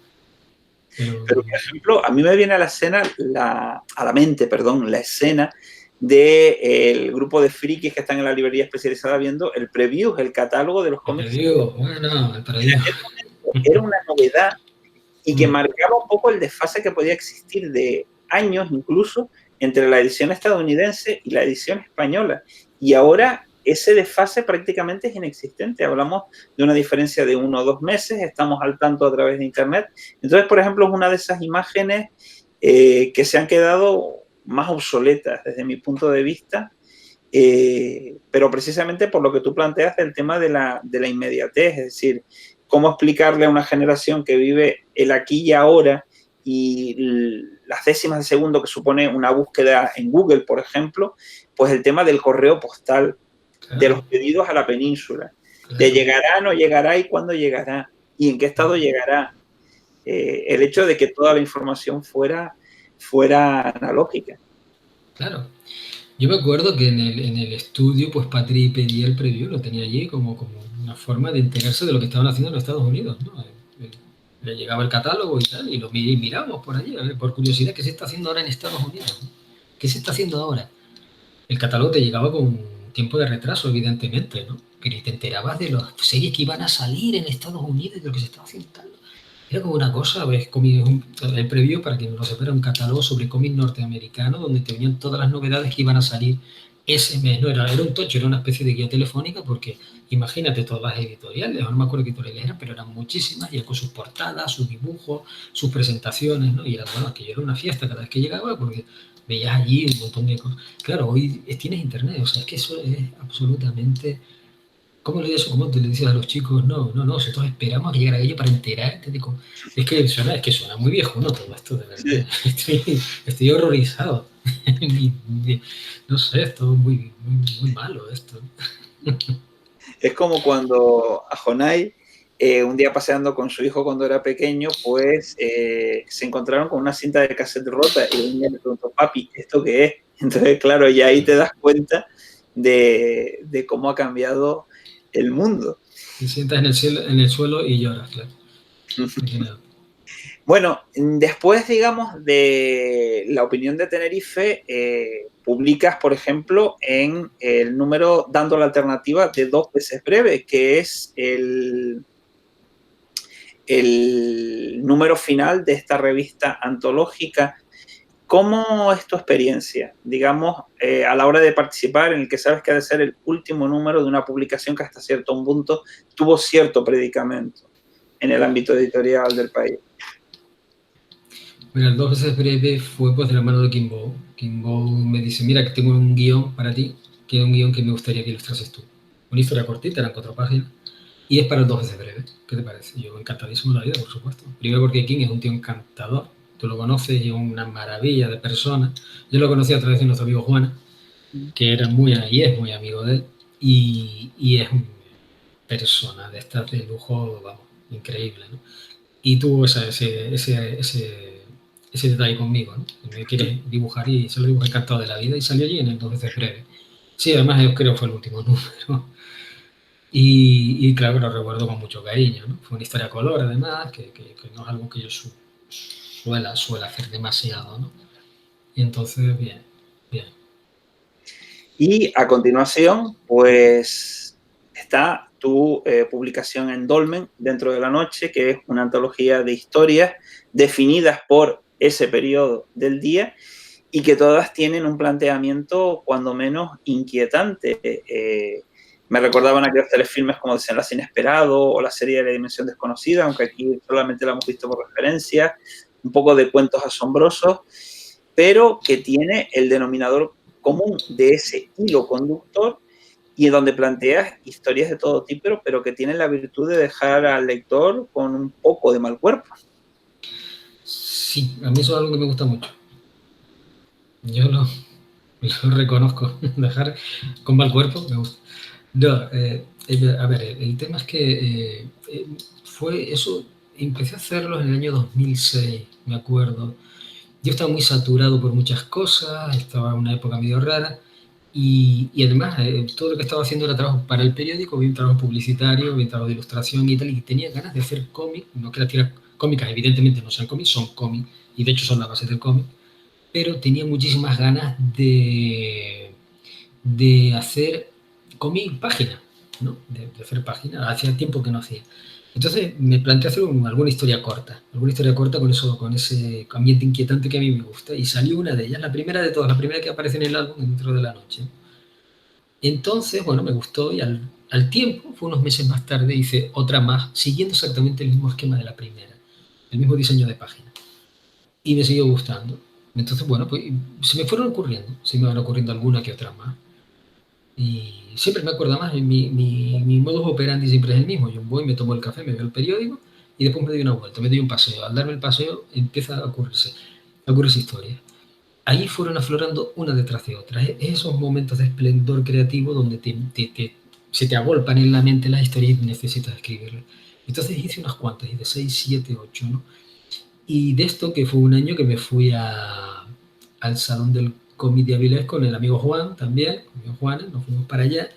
Pero, por ejemplo, a mí me viene a la mente, la escena del grupo de frikis que están en la librería especializada viendo el preview, el catálogo de los cómics. Bueno, el preview. Era una novedad y que marcaba un poco el desfase que podía existir de años incluso entre la edición estadounidense y la edición española. Y ahora ese desfase prácticamente es inexistente. Hablamos de una diferencia de 1 o 2 meses, estamos al tanto a través de Internet. Entonces, por ejemplo, es una de esas imágenes que se han quedado más obsoletas desde mi punto de vista, pero precisamente por lo que tú planteas del tema de la inmediatez, es decir, cómo explicarle a una generación que vive el aquí y ahora y las décimas de segundo que supone una búsqueda en Google, por ejemplo, pues el tema del correo postal, de los pedidos a la península, de llegará, no llegará y cuándo llegará y en qué estado llegará. El hecho de que toda la información fuera analógica. Claro. Yo me acuerdo que en el estudio, pues Patri pedía el preview, lo tenía allí como una forma de enterarse de lo que estaban haciendo en los Estados Unidos, ¿no? Le llegaba el catálogo y tal, y lo miramos por allí, a ver, por curiosidad, ¿qué se está haciendo ahora en Estados Unidos? ¿Qué se está haciendo ahora? El catálogo te llegaba con tiempo de retraso, evidentemente, ¿no? Que ni te enterabas de las series que iban a salir en Estados Unidos y de lo que se estaba haciendo. Era como una cosa, ¿ves? El previo, para quien no lo sepa, era un catálogo sobre cómic norteamericano donde te venían todas las novedades que iban a salir ese mes. No, era un tocho, era una especie de guía telefónica porque imagínate todas las editoriales, no me acuerdo qué editoriales eran, pero eran muchísimas y con sus portadas, sus dibujos, sus presentaciones, ¿no? Y era, bueno, aquello era una fiesta cada vez que llegaba porque veías allí un montón de cosas. Claro, hoy tienes internet, o sea, es que eso es absolutamente... ¿Cómo te le dices a los chicos? No, nosotros esperamos a que llegara ella para enterarte. Es que suena muy viejo, ¿no? Todo esto, de verdad. Sí. Estoy horrorizado. No sé, es todo muy, muy, muy malo esto. Es como cuando a Jonai, un día paseando con su hijo cuando era pequeño, pues se encontraron con una cinta de cassette rota y el niño le preguntó, papi, ¿esto qué es? Entonces, claro, y ahí te das cuenta de cómo ha cambiado el mundo. Te sientas en el suelo y lloras, claro. Bueno, después, digamos, de la opinión de Tenerife, publicas, por ejemplo, en el número Dando la Alternativa de 2 veces breve, que es el número final de esta revista antológica. ¿Cómo es tu experiencia, digamos, a la hora de participar en el que sabes que ha de ser el último número de una publicación que hasta cierto punto tuvo cierto predicamento en el ámbito editorial del país? Mira, el 2 veces breve fue pues de la mano de Kimbo. Kimbo me dice, mira, que tengo un guión para ti, que es un guión que me gustaría que ilustrases tú. Una historia cortita, eran 4 páginas, y es para el 2 veces breve. ¿Qué te parece? Yo encantadísimo de la vida, por supuesto. Primero porque King es un tío encantador, tú lo conoces y es una maravilla de persona. Yo lo conocí a través de nuestro amigo Juan, que era y es muy amigo de él, y es una persona de estas de lujo, vamos, increíble, ¿no? Y tuvo ese detalle conmigo, ¿no? Me quiere dibujar y se lo dibujé encantado de la vida y salió allí en el 2 veces breve. Sí, además yo creo que fue el último número. Y claro, lo recuerdo con mucho cariño, ¿no? Fue una historia a color, además, que no es algo que yo suela hacer demasiado, ¿no? Y entonces, bien. Y a continuación, pues está tu publicación en Dolmen, Dentro de la Noche, que es una antología de historias definidas por ese periodo del día y que todas tienen un planteamiento cuando menos inquietante. Me recordaban aquellos telefilmes como Desenlace Inesperado o la serie de La Dimensión Desconocida, aunque aquí solamente la hemos visto por referencia, un poco de cuentos asombrosos, pero que tiene el denominador común de ese hilo conductor y en donde planteas historias de todo tipo, pero que tienen la virtud de dejar al lector con un poco de mal cuerpo. Sí, a mí eso es algo que me gusta mucho. Yo lo reconozco, dejar con mal cuerpo me gusta. No, a ver, el tema es que fue eso, empecé a hacerlo en el año 2006, me acuerdo. Yo estaba muy saturado por muchas cosas, estaba en una época medio rara y además todo lo que estaba haciendo era trabajo para el periódico, bien trabajo publicitario, bien trabajo de ilustración y tal, y tenía ganas de hacer cómic, no que las tiras cómicas evidentemente no sean cómics, son cómics y de hecho son la base del cómic, pero tenía muchísimas ganas de hacer cómic página, ¿no? De hacer página, hacía tiempo que no hacía. Entonces me planteé hacer alguna historia corta con ese ambiente inquietante que a mí me gusta, y salió una de ellas, la primera de todas, la primera que aparece en el álbum, Dentro de la Noche. Entonces, bueno, me gustó y al tiempo, fue unos meses más tarde, hice otra más, siguiendo exactamente el mismo esquema de la primera, el mismo diseño de página. Y me siguió gustando. Entonces, bueno, pues se me van ocurriendo alguna que otra más. Y siempre me acuerdo más, mi modus operandi siempre es el mismo. Yo voy, me tomo el café, me veo el periódico y después me doy una vuelta, me doy un paseo. Al darme el paseo empieza a ocurrirse historias. Ahí fueron aflorando una detrás de otra. Esos momentos de esplendor creativo donde se te agolpan en la mente las historias y necesitas escribirlas. Entonces hice unas cuantas, hice 6, 7, 8, ¿no? Y de esto, que fue un año que me fui al Salón del Cómic de Avilés con el amigo Juan también, nos fuimos para allá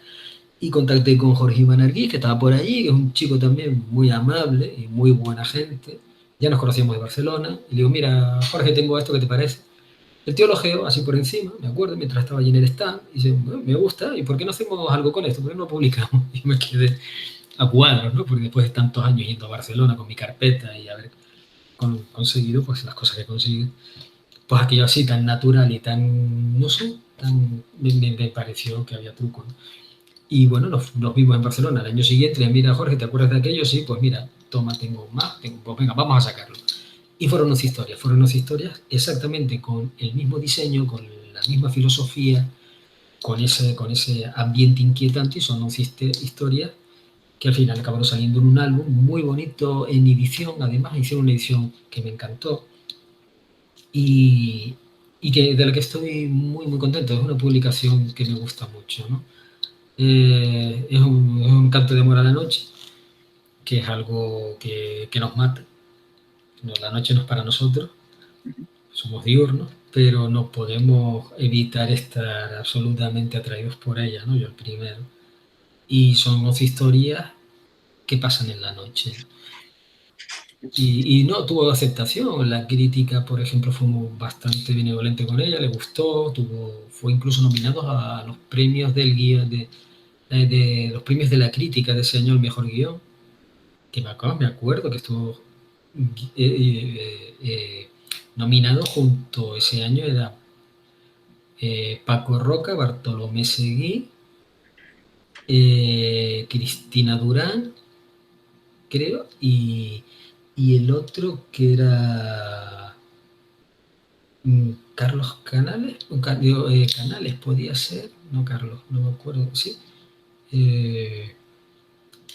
y contacté con Jorge Iván Arguí, que estaba por allí, que es un chico también muy amable y muy buena gente. Ya nos conocíamos de Barcelona y le digo, mira, Jorge, tengo esto, ¿qué te parece? el teologeo, así por encima, me acuerdo, mientras estaba allí en el stand, y dice, bueno, me gusta, ¿y por qué no hacemos algo con esto? ¿Por qué no publicamos? Y me quedé a cuadros, ¿no? Porque después de tantos años yendo a Barcelona con mi carpeta y haber conseguido pues las cosas que consigue, pues aquello así tan natural y tan, no sé, me pareció que había truco, ¿no? Y bueno, nos vimos en Barcelona el año siguiente, y mira, Jorge, ¿te acuerdas de aquello? Sí, pues mira, toma, tengo más, pues venga, vamos a sacarlo. Y fueron 11 historias exactamente con el mismo diseño, con la misma filosofía, con ese ambiente inquietante, y son 11 historias que al final acabaron saliendo en un álbum muy bonito en edición. Además hicieron una edición que me encantó y de la que estoy muy contento. Es una publicación que me gusta mucho, ¿no? Es un canto de amor a la noche, que es algo que nos mata. No, la noche no es para nosotros, somos diurnos, pero no podemos evitar estar absolutamente atraídos por ella, ¿no? Yo el primero. Y son 11 historias que pasan en la noche. Y no tuvo aceptación. La crítica, por ejemplo, fue bastante benevolente con ella, le gustó, fue incluso nominado a los premios del guión, de los premios de la crítica de ese año, el mejor guión, que me acuerdo que estuvo nominado junto ese año, era Paco Roca, Bartolomé Seguí, Cristina Durán, creo, y el otro que era Carlos Canales, Canales podía ser, no Carlos, no me acuerdo, sí.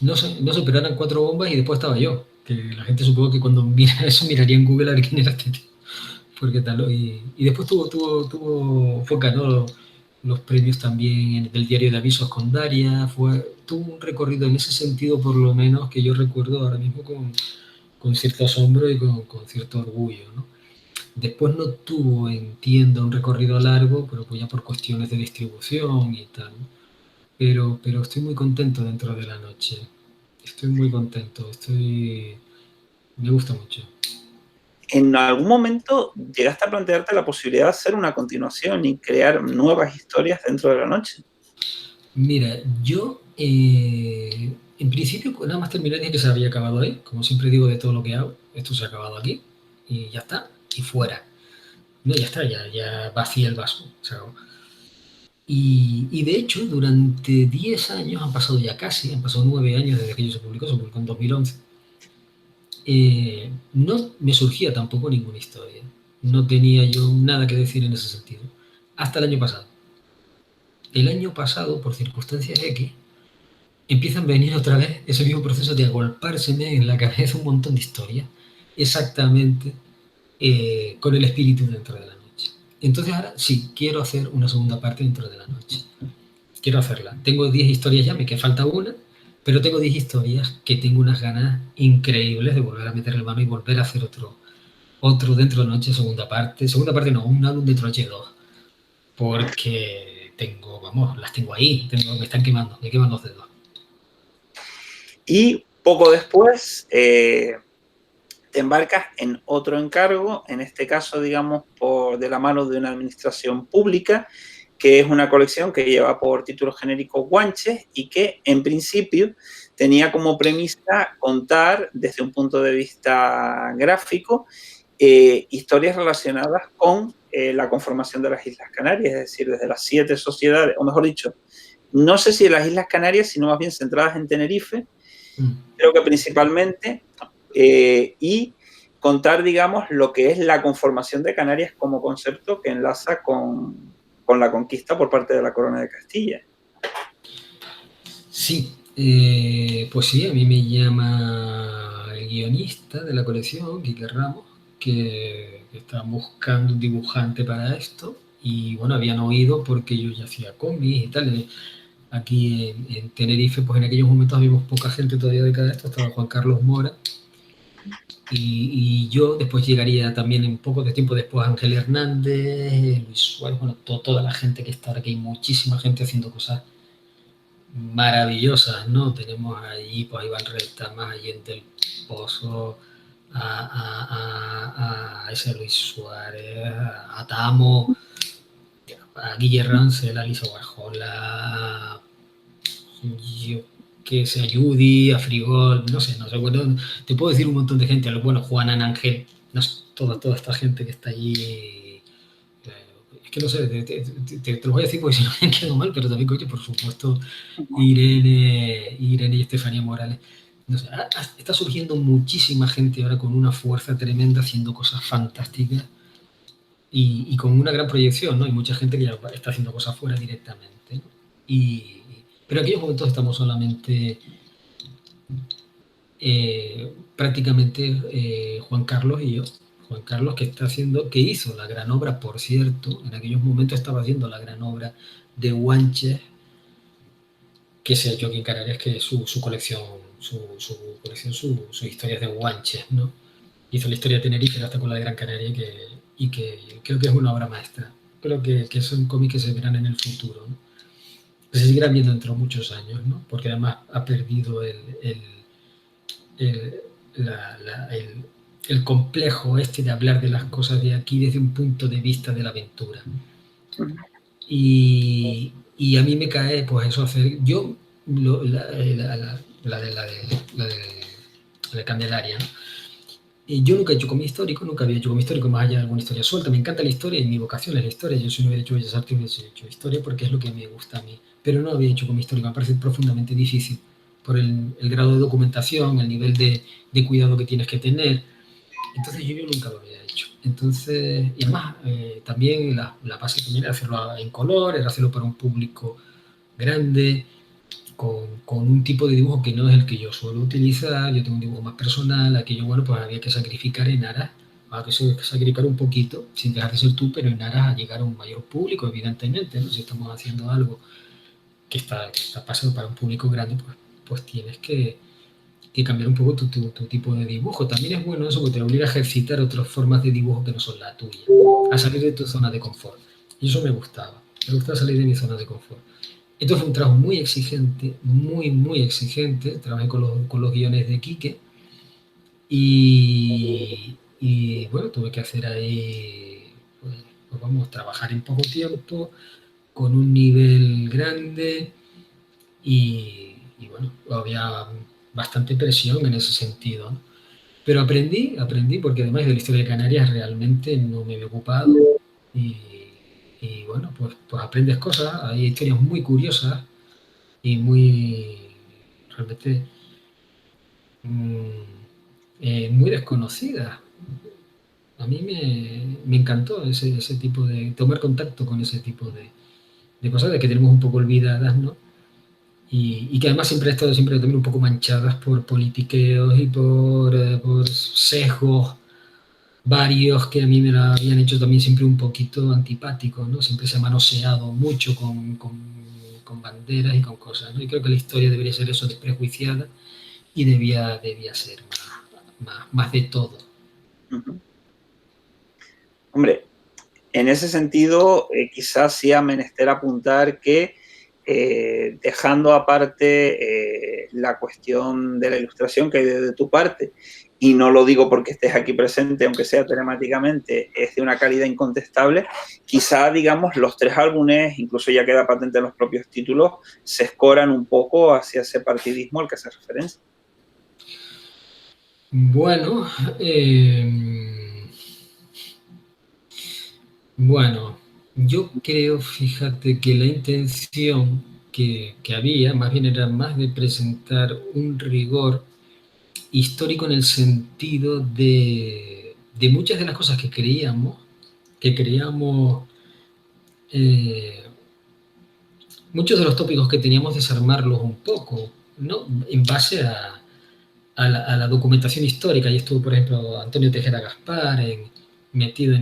No sé, pero eran 4 bombas y después estaba yo. Que la gente supongo que cuando mira eso miraría en Google a ver quién era este tío. Porque tal, y después fue ganó los premios también del diario de avisos con Daria. Tuvo un recorrido en ese sentido, por lo menos, que yo recuerdo ahora mismo con cierto asombro y con cierto orgullo, ¿no? Después no tuvo, entiendo, un recorrido largo, pero pues ya por cuestiones de distribución y tal, ¿no? Pero estoy muy contento dentro de la noche. Estoy muy contento. Me gusta mucho. ¿En algún momento llegaste a plantearte la posibilidad de hacer una continuación y crear nuevas historias dentro de la noche? Mira, yo en principio nada más terminé de que se había acabado ahí. Como siempre digo de todo lo que hago, esto se ha acabado aquí y ya está, y fuera. No, ya está, ya vacía el vaso. Se acabó. Y de hecho, durante 10 años, han pasado 9 años desde que se publicó en 2011, no me surgía tampoco ninguna historia. No tenía yo nada que decir en ese sentido. Hasta el año pasado. El año pasado, por circunstancias X, empiezan a venir otra vez ese mismo proceso de agolpárseme en la cabeza un montón de historias, exactamente con el espíritu dentro de la noche. Entonces ahora sí, quiero hacer una segunda parte dentro de la noche. Quiero hacerla. Tengo 10 historias ya, me queda falta una, pero tengo 10 historias que tengo unas ganas increíbles de volver a meterle mano y volver a hacer otro dentro de la noche, segunda parte no, un álbum dentro de noche 2, porque las tengo ahí, me están quemando, me queman los dedos. Y poco después te embarcas en otro encargo, en este caso, digamos, de la mano de una administración pública, que es una colección que lleva por título genérico Guanches y que en principio tenía como premisa contar desde un punto de vista gráfico historias relacionadas con la conformación de las Islas Canarias, es decir, desde las 7 sociedades, o mejor dicho, no sé si de las Islas Canarias, sino más bien centradas en Tenerife, creo que principalmente, y contar, digamos, lo que es la conformación de Canarias como concepto que enlaza con la conquista por parte de la Corona de Castilla. Sí, pues sí, a mí me llama el guionista de la colección, Quique Ramos, que está buscando un dibujante para esto, y bueno, habían oído porque yo ya hacía cómics y tal. Aquí en Tenerife, pues en aquellos momentos habíamos poca gente todavía dedicada a esto, estaba Juan Carlos Mora, y yo después llegaría también en poco de tiempo después Ángel Hernández, Luis Suárez, bueno, toda la gente que está ahora, que hay muchísima gente haciendo cosas maravillosas, ¿no? Tenemos ahí, pues Iván Reta, más Allende del Pozo, a ese Luis Suárez, a Tamo, a Guille Rancel, a Lisa Warhol, yo que sé, a Judy, a Frigol, no sé, bueno, te puedo decir un montón de gente, bueno, Juana Ángel, no sé, toda esta gente que está allí, es que no sé, te lo voy a decir porque si no me quedo mal, pero también, coño, por supuesto, Irene y Estefanía Morales. No sé, está surgiendo muchísima gente ahora con una fuerza tremenda haciendo cosas fantásticas y con una gran proyección, ¿no? Hay mucha gente que ya está haciendo cosas fuera directamente, ¿no? Pero en aquellos momentos estamos solamente prácticamente Juan Carlos y yo. Juan Carlos que hizo la gran obra, por cierto, en aquellos momentos estaba haciendo la gran obra de Guanches, que es el Joaquín Canarias, que es su colección, sus historias de Guanches, ¿no? Hizo la historia de Tenerife hasta con la de Gran Canaria y que creo que es una obra maestra. Creo que son cómics que se verán en el futuro, ¿no? Que se seguirán viendo dentro de muchos años, ¿no? Porque además ha perdido el, el complejo este de hablar de las cosas de aquí desde un punto de vista de la aventura. Y a mí me cae, pues eso, hacer. Yo, la de Candelaria, ¿no? Y yo nunca he hecho cómic histórico, nunca había hecho cómic histórico más allá de alguna historia suelta. Me encanta la historia y mi vocación es la historia. Yo si no hubiera hecho Bellas Artes hubiera hecho historia porque es lo que me gusta a mí. Pero no había hecho cómic histórico, me parece profundamente difícil por el grado de documentación, el nivel de cuidado que tienes que tener. Entonces yo nunca lo había hecho. Entonces, y además, también la base también era hacerlo en color, era hacerlo para un público grande, con un tipo de dibujo que no es el que yo suelo utilizar. Yo tengo un dibujo más personal, aquello, bueno, pues había que sacrificar en aras, había que sacrificar un poquito, sin dejar de ser tú, pero en aras a llegar a un mayor público, evidentemente, ¿no? Si estamos haciendo algo que está pasando para un público grande, pues tienes que cambiar un poco tu tipo de dibujo. También es bueno eso porque te obliga a ejercitar otras formas de dibujo que no son la tuya, a salir de tu zona de confort. Y eso me gustaba salir de mi zona de confort. Entonces fue un trabajo muy exigente, muy exigente. Trabajé con los guiones de Quique y bueno, tuve que hacer ahí, pues vamos, trabajar en poco tiempo, con un nivel grande y bueno, había bastante presión en ese sentido, ¿no? Pero aprendí porque además de la historia de Canarias realmente no me había ocupado y, y bueno, pues aprendes cosas, hay historias muy curiosas y realmente muy desconocidas. A mí me encantó ese tipo de, tomar contacto con ese tipo de cosas de que tenemos un poco olvidadas, ¿no? Y que además siempre han estado siempre también un poco manchadas por politiqueos y por sesgos varios que a mí me la habían hecho también siempre un poquito antipático, ¿no? Siempre se ha manoseado mucho con banderas y con cosas, ¿no? Y creo que la historia debería ser eso, desprejuiciada y debía ser más de todo. Hombre, en ese sentido, quizás sí ha menester apuntar que dejando aparte la cuestión de la ilustración que hay de tu parte, y no lo digo porque estés aquí presente, aunque sea telemáticamente, es de una calidad incontestable, quizá, digamos, los tres álbumes, incluso ya queda patente en los propios títulos, se escoran un poco hacia ese partidismo al que hace referencia. Bueno, bueno, yo creo, fíjate, que la intención que había, más bien era más de presentar un rigor histórico en el sentido de muchas de las cosas que creíamos, muchos de los tópicos que teníamos desarmarlos un poco, ¿no? En base a la documentación histórica. Y estuvo, por ejemplo, Antonio Tejera Gaspar metido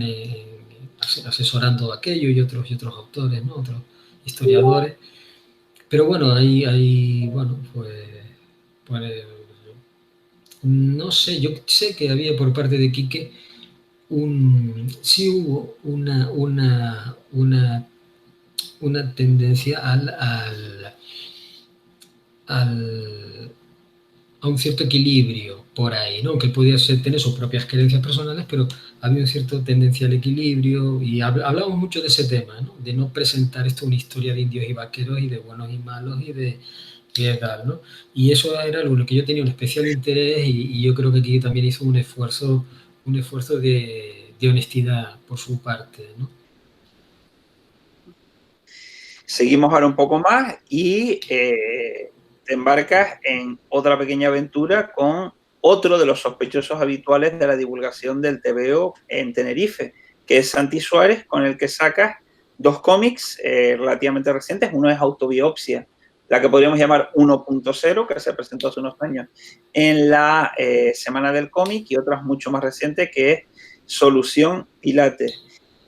asesorando aquello y otros autores, ¿no? Otros historiadores. Pero bueno, bueno, pues no sé, yo sé que había por parte de Quique sí hubo una tendencia al a un cierto equilibrio por ahí, ¿no? Que podía tener sus propias creencias personales, pero había un cierto tendencia al equilibrio y hablamos mucho de ese tema, ¿no? De no presentar esto una historia de indios y vaqueros y de buenos y malos y de tal, ¿no? Y eso era algo en lo que yo tenía un especial interés y yo creo que aquí también hizo un esfuerzo de honestidad por su parte, ¿no? Seguimos ahora un poco más y te embarcas en otra pequeña aventura con otro de los sospechosos habituales de la divulgación del TVO en Tenerife, que es Santi Suárez, con el que sacas dos cómics relativamente recientes. Uno es Autobiopsia, la que podríamos llamar 1.0, que se presentó hace unos años en la Semana del Cómic, y otra mucho más reciente, que es Solución Pilates.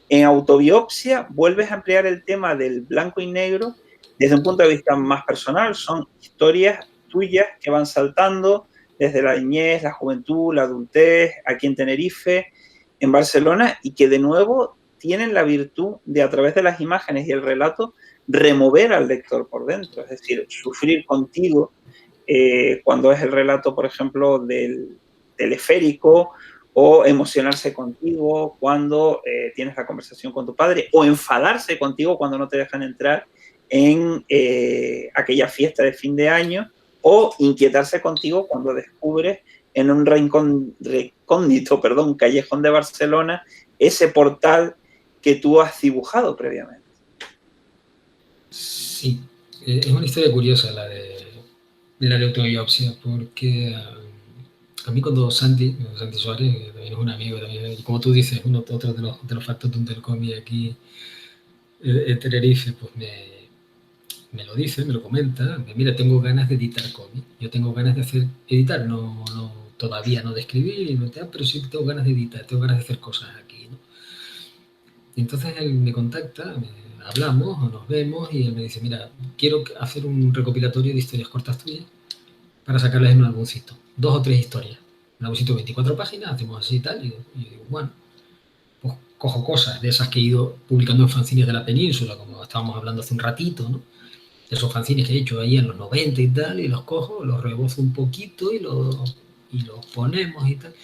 En Autobiopsia vuelves a ampliar el tema del blanco y negro desde un punto de vista más personal. Son historias tuyas que van saltando desde la niñez, la juventud, la adultez, aquí en Tenerife, en Barcelona, y que de nuevo tienen la virtud de, a través de las imágenes y el relato, remover al lector por dentro, es decir, sufrir contigo cuando es el relato, por ejemplo, del teleférico, o emocionarse contigo cuando tienes la conversación con tu padre, o enfadarse contigo cuando no te dejan entrar en aquella fiesta de fin de año, o inquietarse contigo cuando descubres en un recóndito, callejón de Barcelona, ese portal que tú has dibujado previamente. Sí, es una historia curiosa la de Autobiopsia, porque a mí cuando Santi Suárez, que también es un amigo, también, como tú dices, otro de los factores del cómic aquí en Tenerife, pues me lo dice, me lo comenta, mira, tengo ganas de editar cómic, yo tengo ganas de editar, todavía no de escribir, pero sí tengo ganas de editar, tengo ganas de hacer cosas aquí, ¿no? Y entonces él me contacta, hablamos o nos vemos y él me dice, mira, quiero hacer un recopilatorio de historias cortas tuyas para sacarlas en un álbumcito, 2 o 3 historias, un álbumcito de 24 páginas, hacemos así y tal, y yo digo, bueno, pues cojo cosas de esas que he ido publicando en fanzines de la península, como estábamos hablando hace un ratito, ¿no? Esos fanzines que he hecho ahí en los 90 y tal, y los cojo, los rebozo un poquito y los ponemos y tal.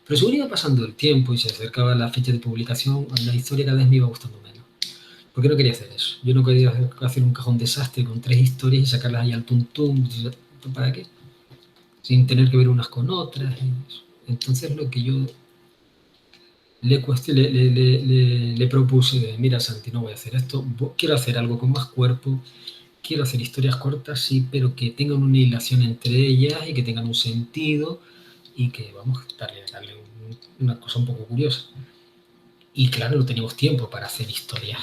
Pero según iba pasando el tiempo y se acercaba la fecha de publicación, la historia cada vez me iba gustando menos. Porque no quería hacer eso. Yo no quería hacer un cajón desastre con 3 historias y sacarlas ahí al tuntum. ¿Para qué? Sin tener que ver unas con otras. Entonces lo que yo le propuse, mira Santi, no voy a hacer esto, quiero hacer algo con más cuerpo, quiero hacer historias cortas, sí, pero que tengan una hilación entre ellas y que tengan un sentido y que vamos a darle una cosa un poco curiosa. Y claro, no teníamos tiempo para hacer historias,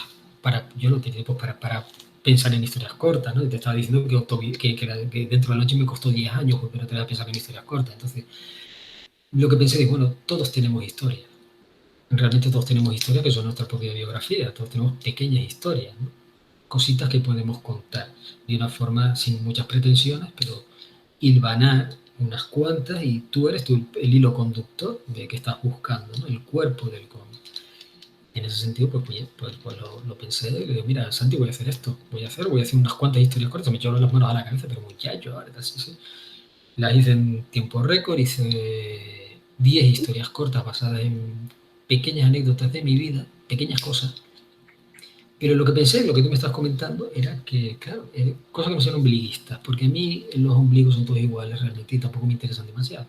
yo no tenía tiempo para pensar en historias cortas, ¿no? Te estaba diciendo que dentro de la noche me costó 10 años, pero te voy a pensar en historias cortas. Entonces, lo que pensé es, bueno, todos tenemos historias. Realmente todos tenemos historias que son nuestra propia biografía, todos tenemos pequeñas historias, ¿no? Cositas que podemos contar de una forma sin muchas pretensiones, pero hilvanar unas cuantas y tú eres el hilo conductor de que estás buscando, ¿no? El cuerpo del cómic. En ese sentido, pues lo pensé y le digo, mira, Santi, voy a hacer esto, voy a hacer unas cuantas historias cortas, me echó las manos a la cabeza, pero muchacho, ahora sí. Las hice en tiempo récord, hice 10 historias cortas basadas en pequeñas anécdotas de mi vida, pequeñas cosas. Pero lo que pensé, lo que tú me estás comentando, era que, claro, cosas que no sean ombliguistas, porque a mí los ombligos son todos iguales realmente y tampoco me interesan demasiado.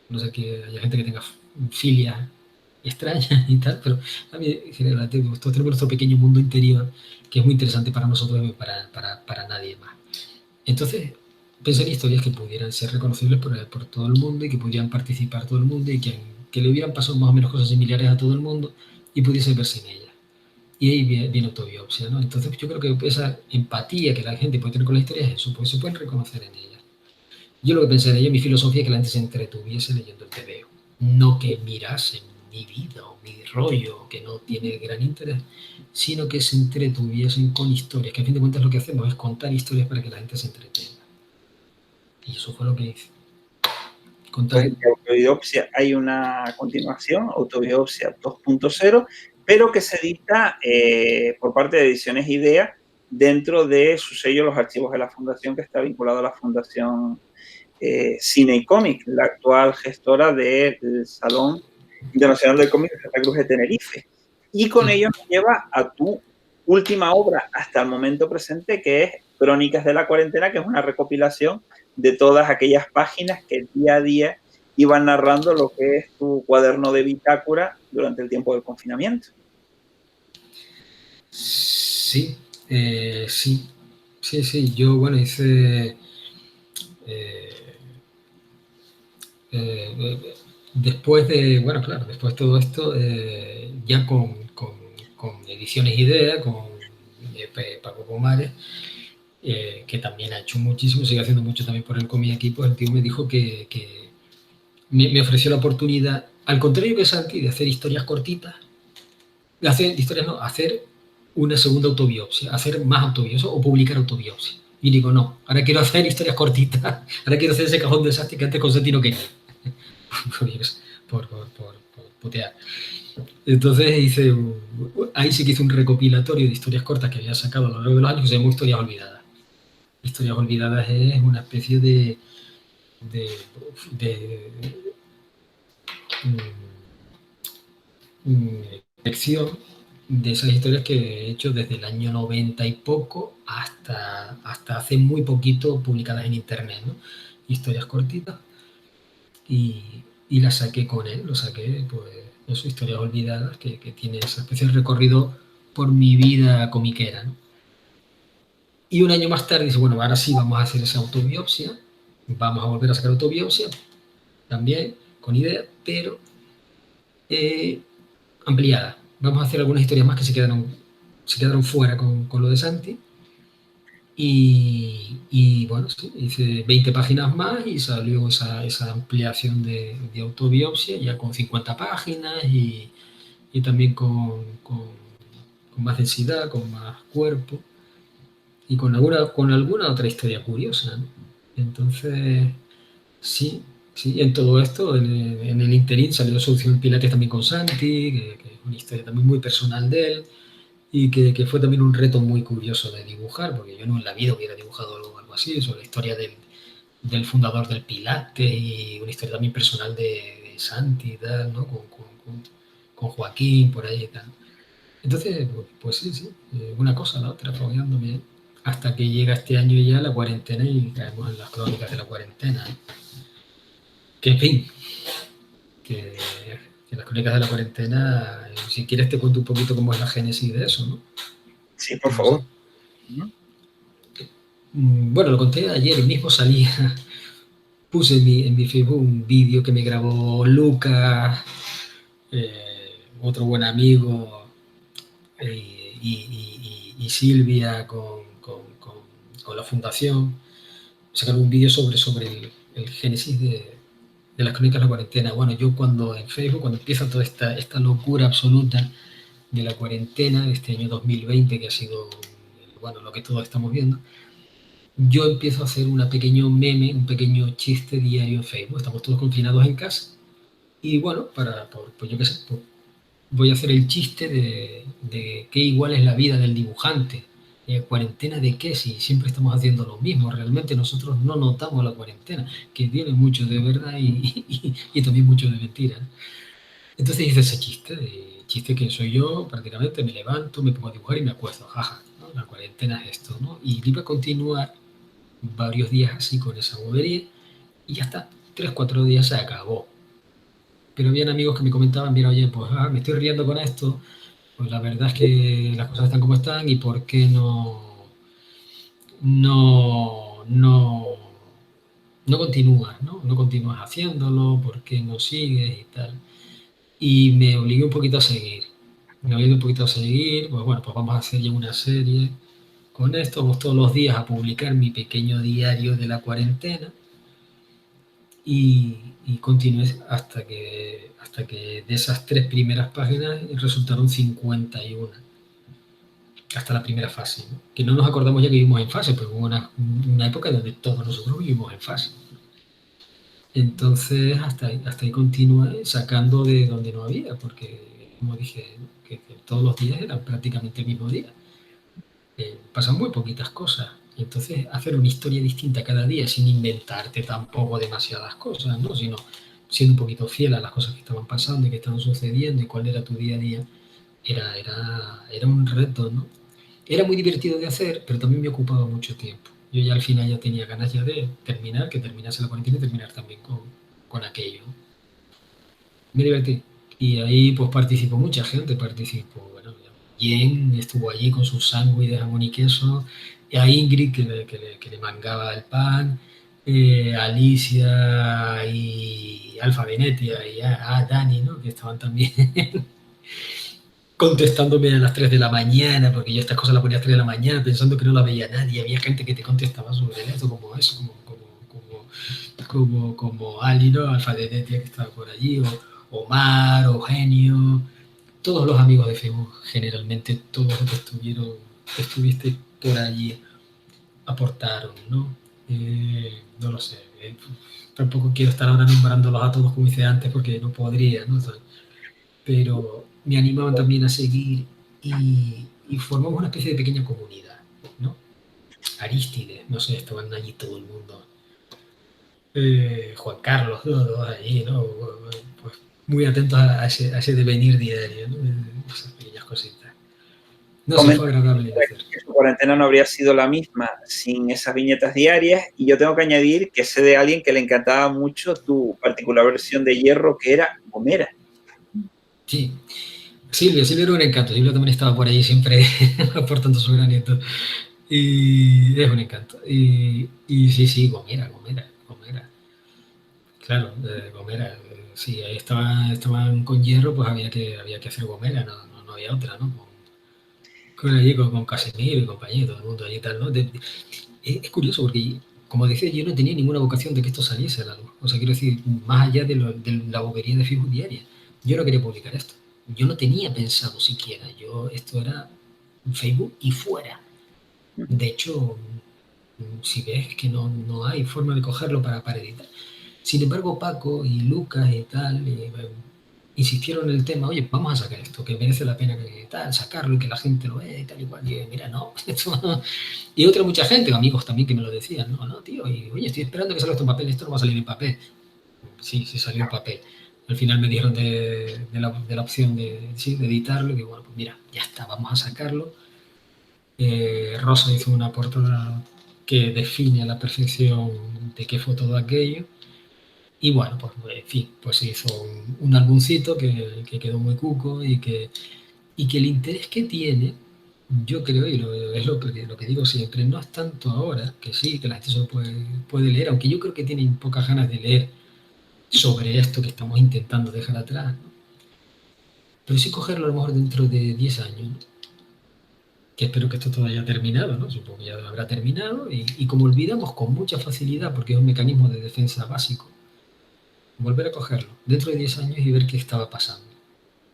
No sé que haya gente que tenga filias extrañas y tal, pero a mí generalmente todos tenemos nuestro pequeño mundo interior que es muy interesante para nosotros y para nadie más. Entonces, pensé en historias que pudieran ser reconocibles por todo el mundo y que pudieran participar todo el mundo y que le hubieran pasado más o menos cosas similares a todo el mundo y pudiese verse en ellas. Y ahí viene Autobiopsia, ¿no? Entonces yo creo que esa empatía que la gente puede tener con la historia es eso, porque se pueden reconocer en ella. Yo lo que pensé en ella, mi filosofía es que la gente se entretuviese leyendo el TVO, no que mirase mi vida o mi rollo, que no tiene gran interés, sino que se entretuviesen con historias, que a fin de cuentas lo que hacemos es contar historias para que la gente se entretenga. Y eso fue lo que hice. Pues en Autobiopsia hay una continuación, Autobiopsia 2.0, pero que se edita por parte de Ediciones Idea dentro de su sello Los Archivos de la Fundación, que está vinculado a la Fundación Cine y Cómic, la actual gestora del Salón Internacional del Cómic de Santa Cruz de Tenerife. Y con ello nos lleva a tu última obra hasta el momento presente, que es Crónicas de la Cuarentena, que es una recopilación de todas aquellas páginas que día a día iban narrando lo que es tu cuaderno de bitácora durante el tiempo del confinamiento. Sí, sí. Yo, bueno, hice... después de, bueno, claro, después de todo esto, ya con Ediciones Idea, con Paco Pomares, que también ha hecho muchísimo, sigue haciendo mucho también por el Comi Equipo, el tío me dijo que me ofreció la oportunidad, al contrario que Santi, de hacer historias cortitas, hacer una segunda autobiopsia, hacer más autobiopsia o publicar autobiopsia. Y digo, no, ahora quiero hacer historias cortitas, ahora quiero hacer ese cajón de desastre que antes Constantí no quería. por putear. Entonces ahí sí que hice un recopilatorio de historias cortas que había sacado a lo largo de los años que se llama Historias Olvidadas. Historias Olvidadas es una especie de lección de esas historias que he hecho desde el año 90 y poco hasta hace muy poquito publicadas en internet, ¿no? Historias cortitas y las saqué con él, lo saqué, pues, eso, Historias Olvidadas, que tiene esa especie de recorrido por mi vida comiquera, ¿no? Y un año más tarde dice, bueno, ahora sí vamos a hacer esa autobiopsia, vamos a volver a sacar autobiopsia, también con idea, pero ampliada. Vamos a hacer algunas historias más que se quedaron fuera con lo de Santi. Y bueno, sí, hice 20 páginas más y salió esa ampliación de autobiopsia, ya con 50 páginas y también con más densidad, con más cuerpo y con alguna otra historia curiosa, ¿no? Entonces, sí, en todo esto, en el interín salió Solución Pilates también con Santi, que es una historia también muy personal de él y que fue también un reto muy curioso de dibujar, porque yo no en la vida hubiera dibujado algo así, sobre la historia del fundador del Pilates y una historia también personal de Santi y tal, ¿no? Con Joaquín, por ahí y tal. Entonces, pues sí, una cosa a la otra, fogueándome, hasta que llega este año ya la cuarentena y caemos en las crónicas de la cuarentena. Que en fin, que las crónicas de la cuarentena, si quieres te cuento un poquito cómo es la génesis de eso, ¿no? Sí, por favor. Bueno, lo conté ayer, mismo salía, puse en mi Facebook un vídeo que me grabó Lucas, otro buen amigo, y Silvia con la fundación. Sacaron un vídeo sobre el génesis de las crónicas de la cuarentena. Bueno, yo en Facebook, cuando empieza toda esta locura absoluta de la cuarentena de este año 2020, que ha sido, bueno, lo que todos estamos viendo, yo empiezo a hacer un pequeño meme, un pequeño chiste diario en Facebook. Estamos todos confinados en casa y bueno, pues yo qué sé, pues voy a hacer el chiste de qué igual es la vida del dibujante. ¿Cuarentena de qué? Si siempre estamos haciendo lo mismo. Realmente nosotros no notamos la cuarentena, que tiene mucho de verdad y también mucho de mentira, ¿no? Entonces hice ese chiste que soy yo, prácticamente me levanto, me pongo a dibujar y me acuesto, jaja, ¿no? La cuarentena es esto, ¿no? Y iba a continuar varios días así con esa bobería y ya está, 3-4 días se acabó. Pero habían amigos que me comentaban, mira, oye, pues me estoy riendo con esto, pues la verdad es que las cosas están como están y por qué no continúas, ¿no? No continúas haciéndolo, por qué no sigues y tal. Y me obligué un poquito a seguir. Pues bueno, pues vamos a hacer ya una serie con esto, vamos todos los días a publicar mi pequeño diario de la cuarentena y continué hasta que de esas 3 primeras páginas resultaron 51, hasta la primera fase, ¿no? Que no nos acordamos ya que vivimos en fase, pero hubo una época donde todos nosotros vivimos en fase. Entonces hasta ahí continué sacando de donde no había, porque como dije, que todos los días eran prácticamente el mismo día. Pasan muy poquitas cosas. Y entonces hacer una historia distinta cada día sin inventarte tampoco demasiadas cosas, ¿no? Sino siendo un poquito fiel a las cosas que estaban pasando y que estaban sucediendo y cuál era tu día a día, era un reto, ¿no? Era muy divertido de hacer, pero también me ocupaba mucho tiempo. Yo ya al final ya tenía ganas ya de terminar, que terminase la cuarentena y terminar también con aquello. Me divertí. Y ahí pues participó mucha gente, participó, bueno, Jen estuvo allí con su sándwich de jamón y queso, y a Ingrid que le mangaba el pan, Alicia y Alfa Venetia y a Dani, ¿no? Que estaban también contestándome a las 3 de la mañana, porque yo estas cosas las ponía a las 3 de la mañana pensando que no la veía nadie. Había gente que te contestaba sobre eso, como Ali, ¿no? Alfa Venetia que estaba por allí, o Omar, Eugenio, todos los amigos de Facebook, generalmente todos los que estuviste por allí aportaron, ¿no? No lo sé. Tampoco quiero estar ahora nombrándolos a todos como hice antes porque no podría, ¿no? Pero me animaban también a seguir y formamos una especie de pequeña comunidad, ¿no? Aristides, no sé, estaban allí todo el mundo. Juan Carlos, todos allí, ¿no? Pues muy atentos a ese devenir diario, ¿no? Esas pequeñas cositas. No sé, fue agradable hacer. Que su cuarentena no habría sido la misma sin esas viñetas diarias, y yo tengo que añadir que sé de alguien que le encantaba mucho tu particular versión de Hierro, que era Gomera. Sí, Silvia era un encanto. Silvia también estaba por ahí siempre aportando su granito. Y es un encanto. Y sí, Gomera. Claro, Gomera. Sí, ahí estaban con Hierro, pues había que hacer Gomera, no había otra, ¿no? Con Casemiro y compañía, todo el mundo allí y tal, ¿no? Es curioso porque, como decía, yo no tenía ninguna vocación de que esto saliese a la luz. O sea, quiero decir, más allá de la bobería de Facebook diaria, yo no quería publicar esto. Yo no tenía pensado siquiera. Esto era Facebook y fuera. De hecho, si ves que no hay forma de cogerlo para editar. Sin embargo, Paco y Lucas y tal insistieron en el tema, oye, vamos a sacar esto, que merece la pena que tal, sacarlo y que la gente lo vea y tal y cual. Y mira, no. Y otra mucha gente, amigos también que me lo decían, no, tío, y oye, estoy esperando que salga esto en papel, esto no va a salir en papel. Sí, salió en papel. Al final me dijeron de la opción de editarlo, y bueno, pues mira, ya está, vamos a sacarlo. Rosa hizo una portada que define a la perfección de qué fue todo aquello. Y bueno, pues en fin, pues se hizo un álbumcito que quedó muy cuco y que el interés que tiene, yo creo, y es lo que digo siempre, no es tanto ahora, que sí, que la gente solo puede leer, aunque yo creo que tienen pocas ganas de leer sobre esto que estamos intentando dejar atrás, ¿no? Pero sí cogerlo a lo mejor dentro de 10 años, ¿no? Que espero que esto todo haya terminado, ¿no? Supongo que ya habrá terminado, y como olvidamos con mucha facilidad, porque es un mecanismo de defensa básico, volver a cogerlo dentro de 10 años y ver qué estaba pasando.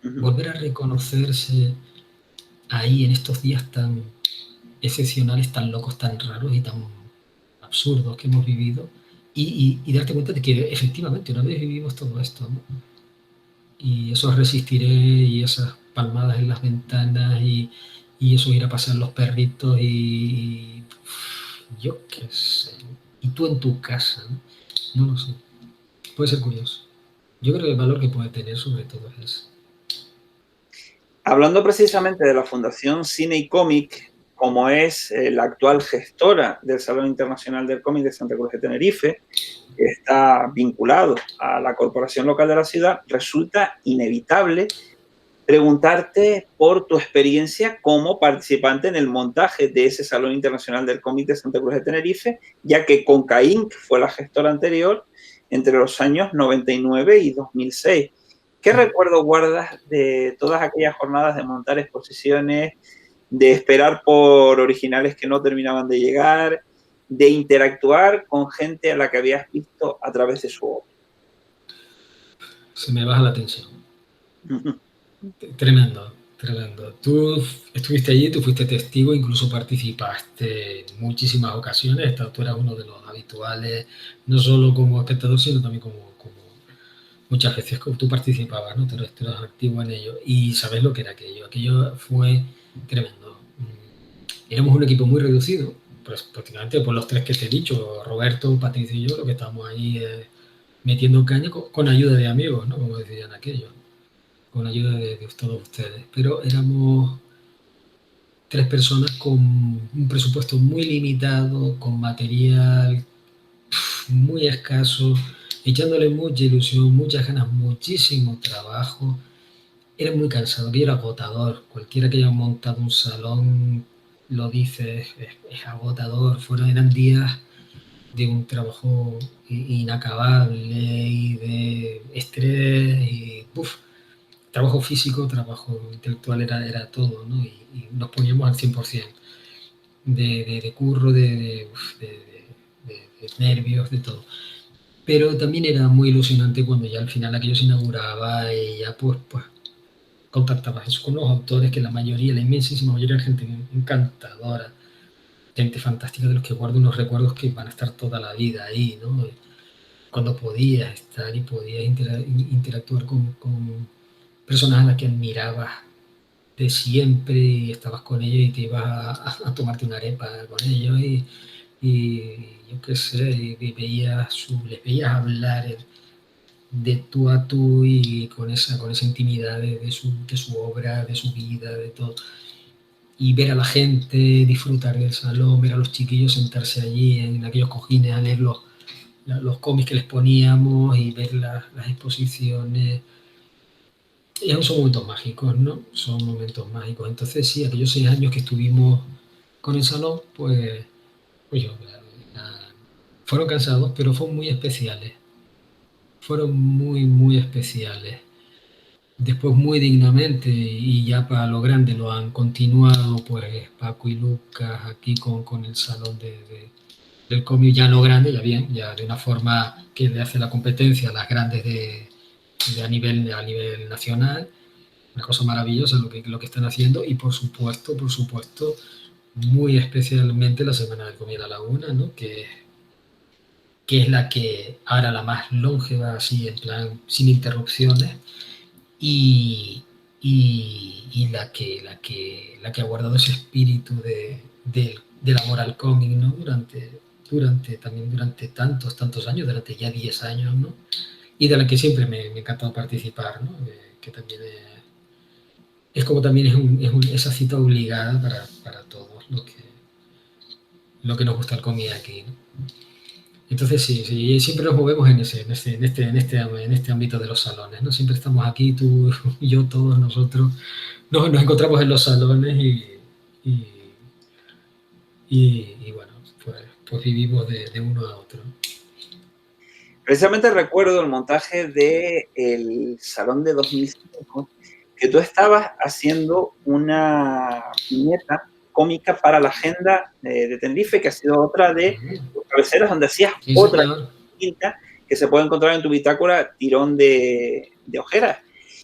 Volver a reconocerse ahí en estos días tan excepcionales, tan locos, tan raros y tan absurdos que hemos vivido, y darte cuenta de que efectivamente una vez vivimos todo esto, ¿no? Y esos resistiré y esas palmadas en las ventanas y eso ir a pasar los perritos y yo qué sé. Y tú en tu casa, ¿no? No lo sé. Puede ser curioso. Yo creo que el valor que puede tener sobre todo es eso. Hablando precisamente de la Fundación Cine y Cómic, como es la actual gestora del Salón Internacional del Cómic de Santa Cruz de Tenerife, que está vinculado a la corporación local de la ciudad, resulta inevitable preguntarte por tu experiencia como participante en el montaje de ese Salón Internacional del Cómic de Santa Cruz de Tenerife, ya que Concainc fue la gestora anterior entre los años 99 y 2006. ¿Qué recuerdo guardas de todas aquellas jornadas de montar exposiciones, de esperar por originales que no terminaban de llegar, de interactuar con gente a la que habías visto a través de su obra? Se me baja la tensión. Tremendo. Tú estuviste allí, tú fuiste testigo, incluso participaste en muchísimas ocasiones. Tú eras uno de los habituales, no solo como espectador, sino también como muchas veces tú participabas, ¿no? Tú eras activo en ello y sabes lo que era aquello. Aquello fue tremendo. Éramos un equipo muy reducido, pues prácticamente por los tres que te he dicho, Roberto, Patricio y yo, lo que estamos ahí metiendo caña con ayuda de amigos, ¿no? Como decían aquellos, con ayuda de todos ustedes. Pero éramos tres personas con un presupuesto muy limitado, con material muy escaso, echándole mucha ilusión, muchas ganas, muchísimo trabajo. Era muy cansado, que era agotador. Cualquiera que haya montado un salón lo dice, es agotador. Eran días de un trabajo inacabable y de estrés y trabajo físico, trabajo intelectual, era todo, ¿no? Y nos poníamos al 100% de curro, de nervios, de todo. Pero también era muy ilusionante cuando ya al final aquello se inauguraba y ya pues contactabas eso con los autores, que la mayoría, la inmensísima mayoría de gente encantadora, gente fantástica de los que guardo unos recuerdos que van a estar toda la vida ahí, ¿no? Cuando podías estar y podías interactuar con personas a las que admirabas de siempre y estabas con ellos y te ibas a tomarte una arepa con ellos y yo qué sé, y les veías hablar de tú a tú y con esa intimidad de su obra, de su vida, de todo. Y ver a la gente disfrutar del salón, ver a los chiquillos sentarse allí en aquellos cojines a leer los cómics que les poníamos y ver las exposiciones. Son momentos mágicos, ¿no? Son momentos mágicos. Entonces, sí, aquellos 6 años que estuvimos con el salón, pues fueron cansados, pero fueron muy especiales. Fueron muy, muy especiales. Después muy dignamente y ya para lo grande lo han continuado pues Paco y Lucas aquí con el salón del cómic ya no grande, ya bien, ya de una forma que le hace la competencia a las grandes a nivel nacional. Una cosa maravillosa lo que están haciendo y por supuesto, muy especialmente la Semana del Cómic de la Laguna, ¿no? que es la que ahora la más longeva, así en plan sin interrupciones y la que ha guardado ese espíritu del amor al cómic, ¿no? Durante tantos años, durante ya 10 años, ¿no? Y de la que siempre me ha encantado participar, ¿no? Que también es como también esa cita obligada para todos lo que nos gusta el cómic aquí, ¿no? Entonces sí, siempre nos movemos en este ámbito de los salones, ¿no? Siempre estamos aquí, tú y yo, todos nosotros, nos encontramos en los salones y bueno, pues vivimos de uno a otro. Precisamente recuerdo el montaje del Salón de 2005, que tú estabas haciendo una viñeta cómica para la agenda de Tenerife, que ha sido otra de tus cabeceras, donde hacías otra distinta que se puede encontrar en tu bitácora, Tirón de Ojeras.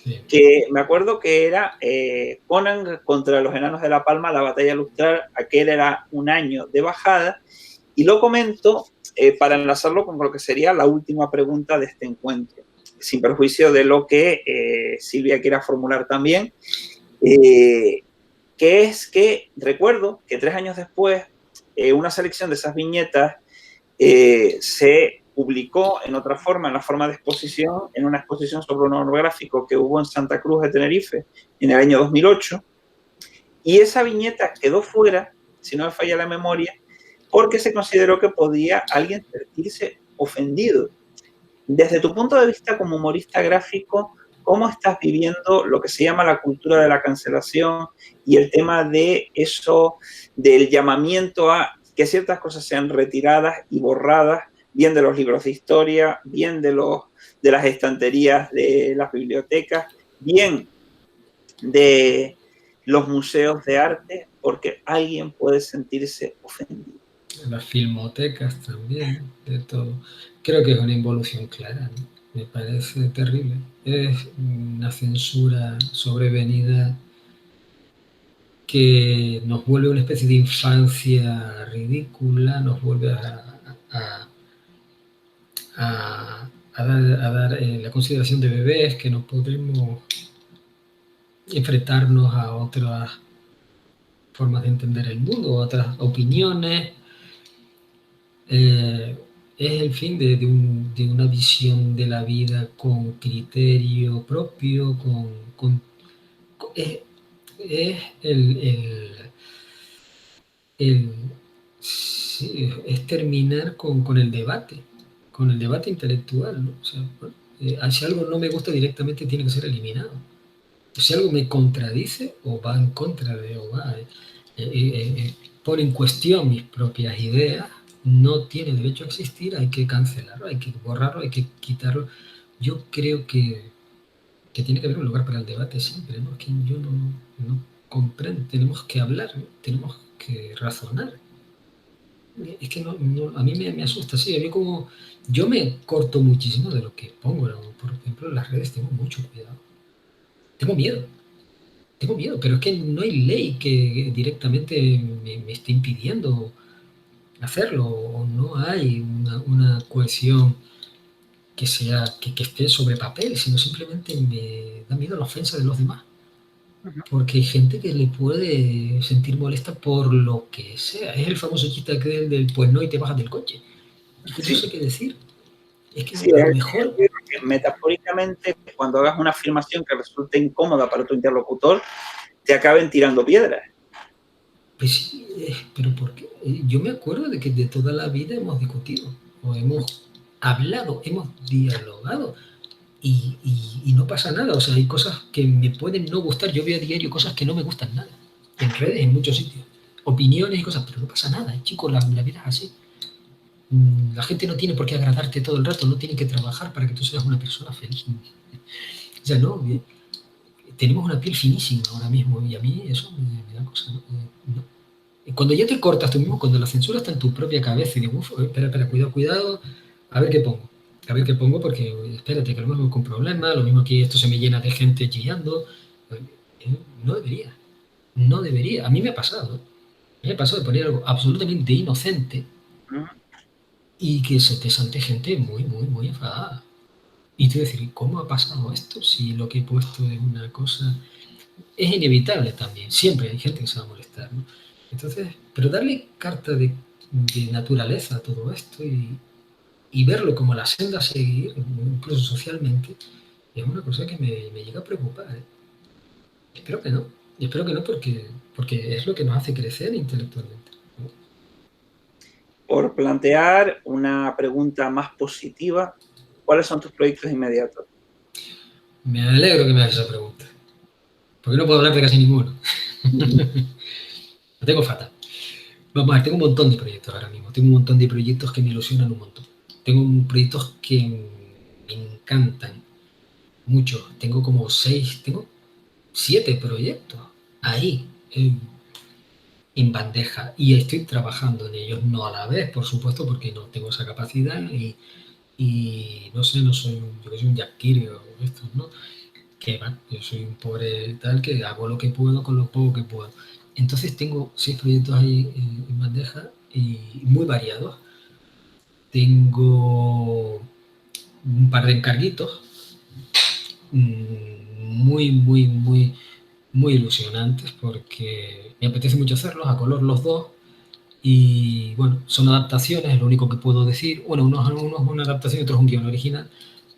Sí. Que me acuerdo que era Conan contra los Enanos de la Palma, la batalla lustral, aquel era un año de bajada, y lo comento para enlazarlo con lo que sería la última pregunta de este encuentro, sin perjuicio de lo que Silvia quiera formular también, que es que recuerdo que 3 años después una selección de esas viñetas se publicó en otra forma, en la forma de exposición, en una exposición sobre un monográfico que hubo en Santa Cruz de Tenerife en el año 2008, y esa viñeta quedó fuera, si no me falla la memoria, porque se consideró que podía alguien sentirse ofendido. Desde tu punto de vista como humorista gráfico, ¿cómo estás viviendo lo que se llama la cultura de la cancelación y el tema de eso, del llamamiento a que ciertas cosas sean retiradas y borradas, bien de los libros de historia, bien de las estanterías de las bibliotecas, bien de los museos de arte, porque alguien puede sentirse ofendido? Las filmotecas también, de todo. Creo que es una involución clara, ¿no? Me parece terrible. Es una censura sobrevenida que nos vuelve una especie de infancia ridícula, nos vuelve a dar la consideración de bebés, que no podemos enfrentarnos a otras formas de entender el mundo, otras opiniones, es el fin de una visión de la vida con criterio propio, es, es el- sí, es terminar con con el debate intelectual, ¿no? O sea, bueno, si algo no me gusta directamente tiene que ser eliminado. Si algo me contradice o va en contra de, o va, pone en cuestión mis propias ideas, no tiene derecho a existir, hay que cancelarlo, hay que borrarlo, hay que quitarlo. Yo creo que tiene que haber un lugar para el debate siempre, ¿no? Que yo no comprendo, tenemos que hablar, ¿no? Tenemos que razonar. Es que a mí me asusta, sí, a mí como yo me corto muchísimo de lo que pongo, ¿no? Por ejemplo, en las redes tengo mucho cuidado, tengo miedo. Tengo miedo, pero es que no hay ley que directamente me esté impidiendo hacerlo, o no hay una cohesión que esté sobre papel, sino simplemente me da miedo la ofensa de los demás. Porque hay gente que le puede sentir molesta por lo que sea. Es el famoso chiste aquel del pues no y te bajas del coche. Es que no sé Sí, qué decir. Es que sí, a lo mejor, metafóricamente, cuando hagas una afirmación que resulte incómoda para tu interlocutor, te acaben tirando piedras. pues sí, pero ¿por qué? Yo me acuerdo de que de toda la vida hemos discutido, o hemos hablado, hemos dialogado, y no pasa nada. O sea, hay cosas que me pueden no gustar. Yo veo a diario cosas que no me gustan nada, en redes, en muchos sitios, opiniones y cosas, pero no pasa nada, chicos, la vida es así. La gente no tiene por qué agradarte todo el rato, no tiene que trabajar para que tú seas una persona feliz. O sea, no, tenemos una piel finísima ahora mismo y a mí eso me da cosa, ¿no? No. Y cuando ya te cortas tú mismo, cuando la censura está en tu propia cabeza y digo, uff, espera, cuidado, a ver qué pongo. A ver qué pongo porque, espérate, que a lo mejor con problemas, lo mismo aquí esto se me llena de gente chillando. No debería, no debería. A mí me ha pasado, ¿eh? Me ha pasado de poner algo absolutamente inocente y que se te salte gente muy enfadada. Y tú decir, ¿cómo ha pasado esto? Si lo que he puesto es una cosa... Es inevitable también, siempre hay gente que se va a molestar, ¿no? Entonces, pero darle carta de naturaleza a todo esto y verlo como la senda a seguir, incluso socialmente, es una cosa que me llega a preocupar, ¿eh? Espero que no, y espero que no porque es lo que nos hace crecer intelectualmente, ¿no? Por plantear una pregunta más positiva, ¿cuáles son tus proyectos inmediatos? Me alegro que me hagas esa pregunta, porque no puedo hablar de casi ninguno. Lo tengo fatal. Vamos a ver, tengo un montón de proyectos ahora mismo. Tengo un montón de proyectos que me ilusionan un montón. Tengo proyectos que me encantan mucho. Tengo como 7 proyectos ahí en bandeja y estoy trabajando en ellos, no a la vez, por supuesto, porque no tengo esa capacidad y no sé, no soy yo soy un Jack Kirby o estos, ¿no? Que va, yo soy un pobre tal que hago lo que puedo con lo poco que puedo. Entonces tengo 6 proyectos ahí en bandeja y muy variados. Tengo un par de encarguitos muy ilusionantes porque me apetece mucho hacerlos a color los dos y bueno, son adaptaciones, es lo único que puedo decir. Bueno, unos es una adaptación y otros un guión original.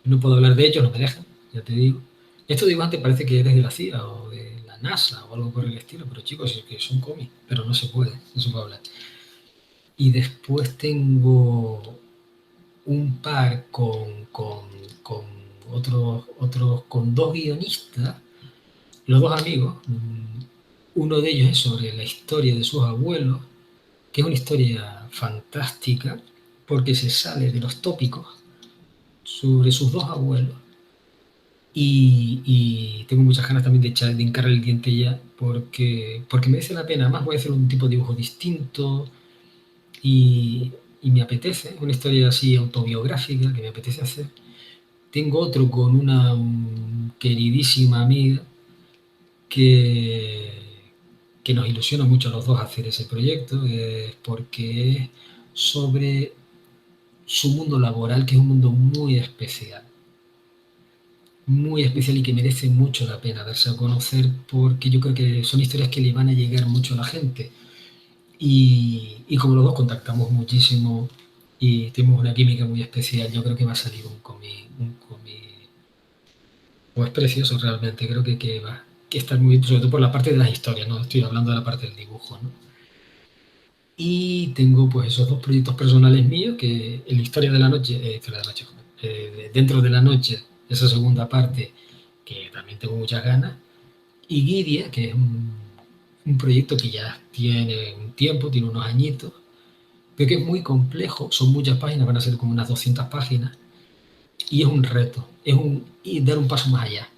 No puedo hablar de ellos, no me dejan, ya te digo. Estos dibujantes parece que eres de la CIA o de la NASA o algo por el estilo, pero chicos, es que son cómics, pero no se puede hablar. Y después tengo un par con con 2 guionistas, los 2 amigos. Uno de ellos es sobre la historia de sus abuelos, que es una historia fantástica porque se sale de los tópicos sobre sus 2 abuelos. Y tengo muchas ganas también de hincarle el diente ya porque merece la pena. Además voy a hacer un tipo de dibujo distinto y, y me apetece, una historia así autobiográfica que me apetece hacer. Tengo otro con una queridísima amiga que, que nos ilusiona mucho a los dos hacer ese proyecto, porque es sobre su mundo laboral, que es un mundo muy especial y que merece mucho la pena darse a conocer, porque yo creo que son historias que le van a llegar mucho a la gente. Y como los dos contactamos muchísimo y tenemos una química muy especial. Yo creo que va a salir un cómic pues precioso realmente. Creo que va que estar muy, sobre todo por la parte de las historias, no estoy hablando de la parte del dibujo, ¿no? Y tengo pues esos dos proyectos personales míos, que en la historia de la noche, dentro de la noche, esa segunda parte, que también tengo muchas ganas, y Guidia, que es un proyecto que ya tiene un tiempo, tiene unos añitos, pero que es muy complejo, son muchas páginas, van a ser como unas 200 páginas, y es un reto, y dar un paso más allá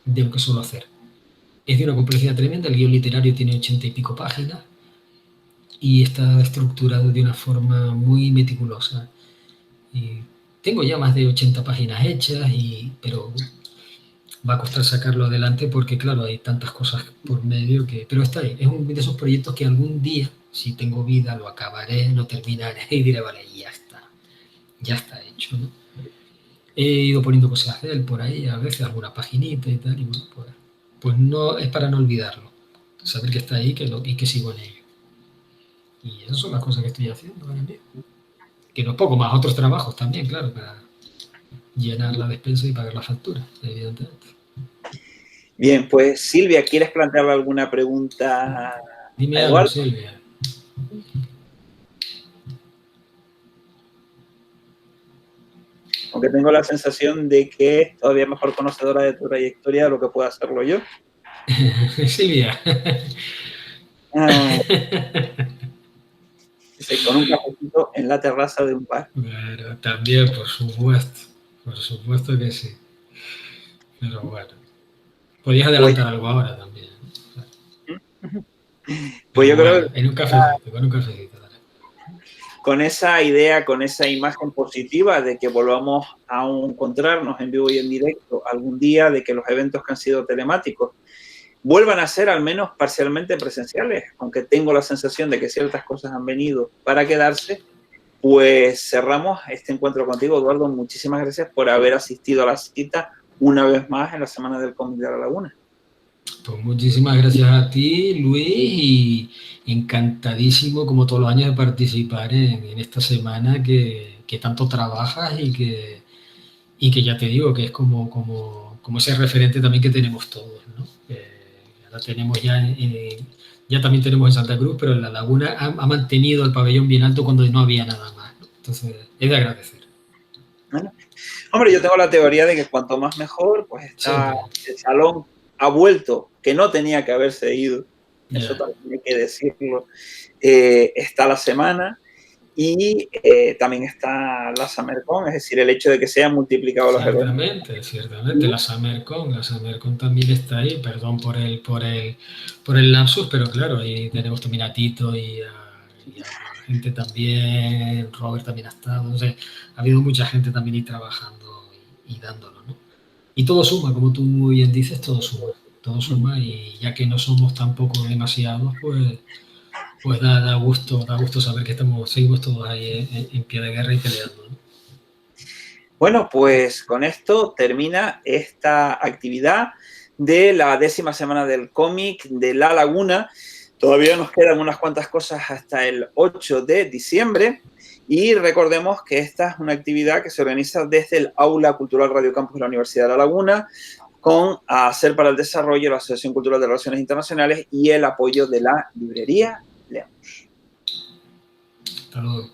de lo que suelo hacer. Es de una complejidad tremenda, el guión literario tiene 80 y pico páginas, y está estructurado de una forma muy meticulosa. Y tengo ya más de 80 páginas hechas, pero va a costar sacarlo adelante porque, claro, hay tantas cosas por medio que... Pero está ahí, es uno de esos proyectos que algún día, si tengo vida, lo acabaré, lo terminaré y diré, vale, ya está hecho, ¿no? He ido poniendo cosas de él por ahí, a veces alguna paginita y tal, y bueno, pues no, es para no olvidarlo, saber que está ahí y que sigo en ello. Y esas son las cosas que estoy haciendo ahora mismo. Que no es poco más, otros trabajos también, claro, para llenar la despensa y pagar la factura, evidentemente. Bien, pues Silvia, ¿quieres plantearle alguna pregunta Dime a algo, Eduardo? Silvia. Aunque tengo la sensación de que es todavía mejor conocedora de tu trayectoria de lo que pueda hacerlo yo. Silvia. Ah, dice, con un cafecito en la terraza de un bar. Bueno, también, por supuesto que sí. Pero bueno, podías Pues, adelantar algo ahora también. pues yo Pero creo bueno, que en un cafecito, con un cafecito. Dale. con esa idea, con esa imagen positiva de que volvamos a encontrarnos en vivo y en directo algún día, de que los eventos que han sido telemáticos vuelvan a ser al menos parcialmente presenciales, aunque tengo la sensación de que ciertas cosas han venido para quedarse, pues cerramos este encuentro contigo, Eduardo. Muchísimas gracias por haber asistido a la cita una vez más en la Semana del Cómic de la Laguna. Pues muchísimas gracias a ti, Luis, y encantadísimo, como todos los años, de participar en esta semana que tanto trabajas y que ya te digo que es como ese referente también que tenemos todos, ¿no? Ahora tenemos ya también tenemos en Santa Cruz, pero en La Laguna ha mantenido el pabellón bien alto cuando no había nada más, ¿no? Entonces, es de agradecer. Bueno, hombre, yo tengo la teoría de que cuanto más mejor, pues está Siempre. el salón ha vuelto, que no tenía que haberse ido, eso Ya. también hay que decirlo. Está la semana y también está la SummerCon, es decir, el hecho de que se hayan multiplicado los eventos. Ciertamente. La SummerCon también está ahí, perdón por el lapsus, pero claro, ahí tenemos también a Tito y a gente también, Robert también ha estado, no sé, ha habido mucha gente también ahí trabajando y dándolo, ¿no? Y todo suma, como tú muy bien dices, todo suma y ya que no somos tampoco demasiados, pues da gusto saber que seguimos todos ahí en pie de guerra y peleando, ¿no? Bueno, pues con esto termina esta actividad de la 10ª semana del cómic de La Laguna. Todavía nos quedan unas cuantas cosas hasta el 8 de diciembre y recordemos que esta es una actividad que se organiza desde el Aula Cultural Radio Campus de la Universidad de La Laguna con Hacer para el Desarrollo, la Asociación Cultural de Relaciones Internacionales y el apoyo de la librería León. Hasta luego.